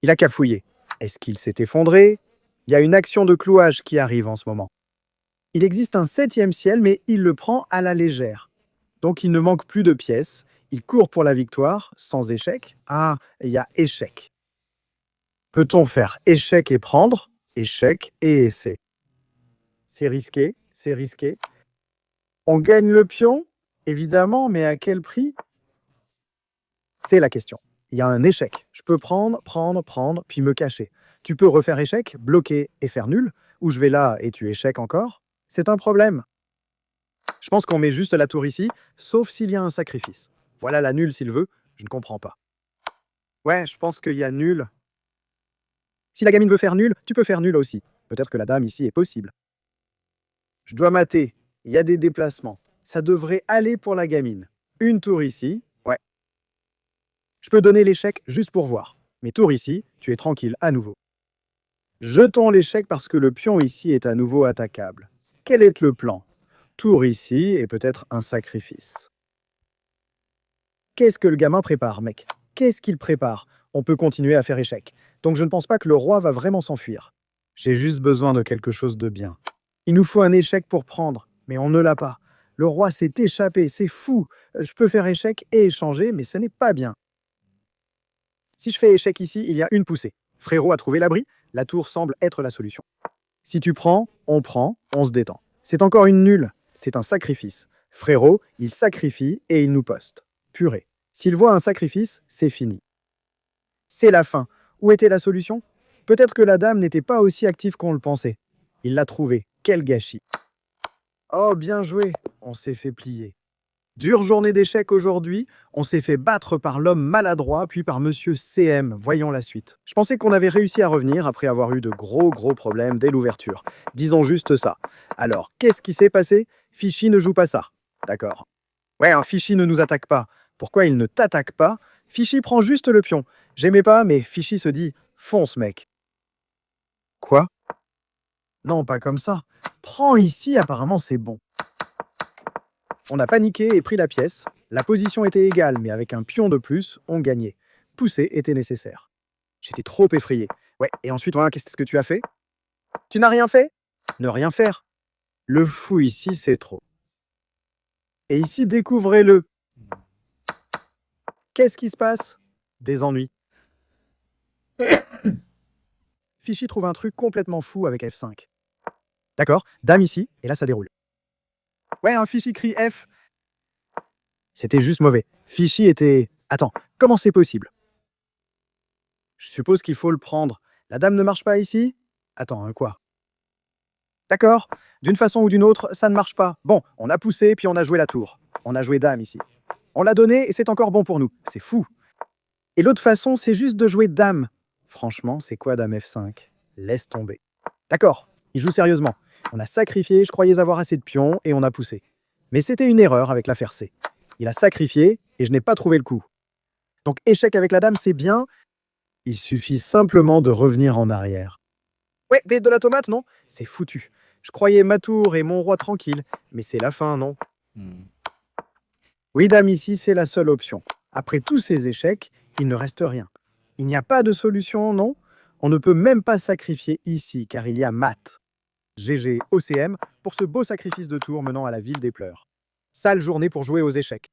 Il a cafouillé. Est-ce qu'il s'est effondré? Il y a une action de clouage qui arrive en ce moment. Il existe un 7e ciel, mais il le prend à la légère. Donc il ne manque plus de pièces. Il court pour la victoire, sans échec. Ah, il y a échec. Peut-on faire échec et prendre, échec et essai? C'est risqué, c'est risqué. On gagne le pion, évidemment, mais à quel prix? C'est la question. Il y a un échec. Je peux prendre, puis me cacher. Tu peux refaire échec, bloquer et faire nul, ou je vais là et tu échec encore. C'est un problème. Je pense qu'on met juste la tour ici, sauf s'il y a un sacrifice. Voilà la nulle s'il veut, je ne comprends pas. Ouais, je pense qu'il y a nul. Si la gamine veut faire nul, tu peux faire nul aussi. Peut-être que la dame ici est possible. Je dois mater. Il y a des déplacements. Ça devrait aller pour la gamine. Une tour ici. Ouais. Je peux donner l'échec juste pour voir. Mais tour ici, tu es tranquille à nouveau. Jetons l'échec parce que le pion ici est à nouveau attaquable. Quel est le plan? Tour ici et peut-être un sacrifice. Qu'est-ce que le gamin prépare, mec? Qu'est-ce qu'il prépare? On peut continuer à faire échec. Donc je ne pense pas que le roi va vraiment s'enfuir. J'ai juste besoin de quelque chose de bien. Il nous faut un échec pour prendre, mais on ne l'a pas. Le roi s'est échappé, c'est fou. Je peux faire échec et échanger, mais ce n'est pas bien. Si je fais échec ici, il y a une poussée. Frérot a trouvé l'abri, la tour semble être la solution. Si tu prends, on se détend. C'est encore une nulle, c'est un sacrifice. Frérot, il sacrifie et il nous poste. Purée. S'il voit un sacrifice, c'est fini. C'est la fin. Où était la solution? Peut-être que la dame n'était pas aussi active qu'on le pensait. Il l'a trouvée. Quel gâchis. Oh, bien joué. On s'est fait plier. Dure journée d'échecs aujourd'hui. On s'est fait battre par l'homme maladroit, puis par monsieur CM. Voyons la suite. Je pensais qu'on avait réussi à revenir après avoir eu de gros problèmes dès l'ouverture. Disons juste ça. Alors, qu'est-ce qui s'est passé? Fichy ne joue pas ça. D'accord. Ouais, un Fichy ne nous attaque pas. Pourquoi il ne t'attaque pas? Fichy prend juste le pion. J'aimais pas, mais Fichy se dit « Fonce, mec ». Quoi? Non, pas comme ça. Prends ici, apparemment c'est bon. On a paniqué et pris la pièce. La position était égale, mais avec un pion de plus, on gagnait. Pousser était nécessaire. J'étais trop effrayé. Ouais, et ensuite, voilà, qu'est-ce que tu as fait? Tu n'as rien fait? Ne rien faire. Le fou ici, c'est trop. Et ici, découvrez-le. Qu'est-ce qui se passe? Des ennuis. Fichy trouve un truc complètement fou avec F5. D'accord, dame ici, et là ça déroule. Ouais, un Fichy crie F. C'était juste mauvais. Fichy était... Attends, comment c'est possible? Je suppose qu'il faut le prendre. La dame ne marche pas ici? Attends, quoi? D'accord, d'une façon ou d'une autre, ça ne marche pas. Bon, on a poussé, puis on a joué la tour. On a joué dame ici. On l'a donné, et c'est encore bon pour nous. C'est fou. Et l'autre façon, c'est juste de jouer dame. Franchement, c'est quoi dame F5? Laisse tomber. D'accord, il joue sérieusement. On a sacrifié, je croyais avoir assez de pions, et on a poussé. Mais c'était une erreur avec l'affaire C. Il a sacrifié, et je n'ai pas trouvé le coup. Donc échec avec la dame, c'est bien. Il suffit simplement de revenir en arrière. Ouais, mais de la tomate, non? C'est foutu. Je croyais ma tour et mon roi tranquille, mais c'est la fin, non? Oui, dame, ici, c'est la seule option. Après tous ces échecs, il ne reste rien. Il n'y a pas de solution, non? On ne peut même pas sacrifier ici, car il y a mat. GG OCM pour ce beau sacrifice de tour menant à la ville des pleurs. Sale journée pour jouer aux échecs.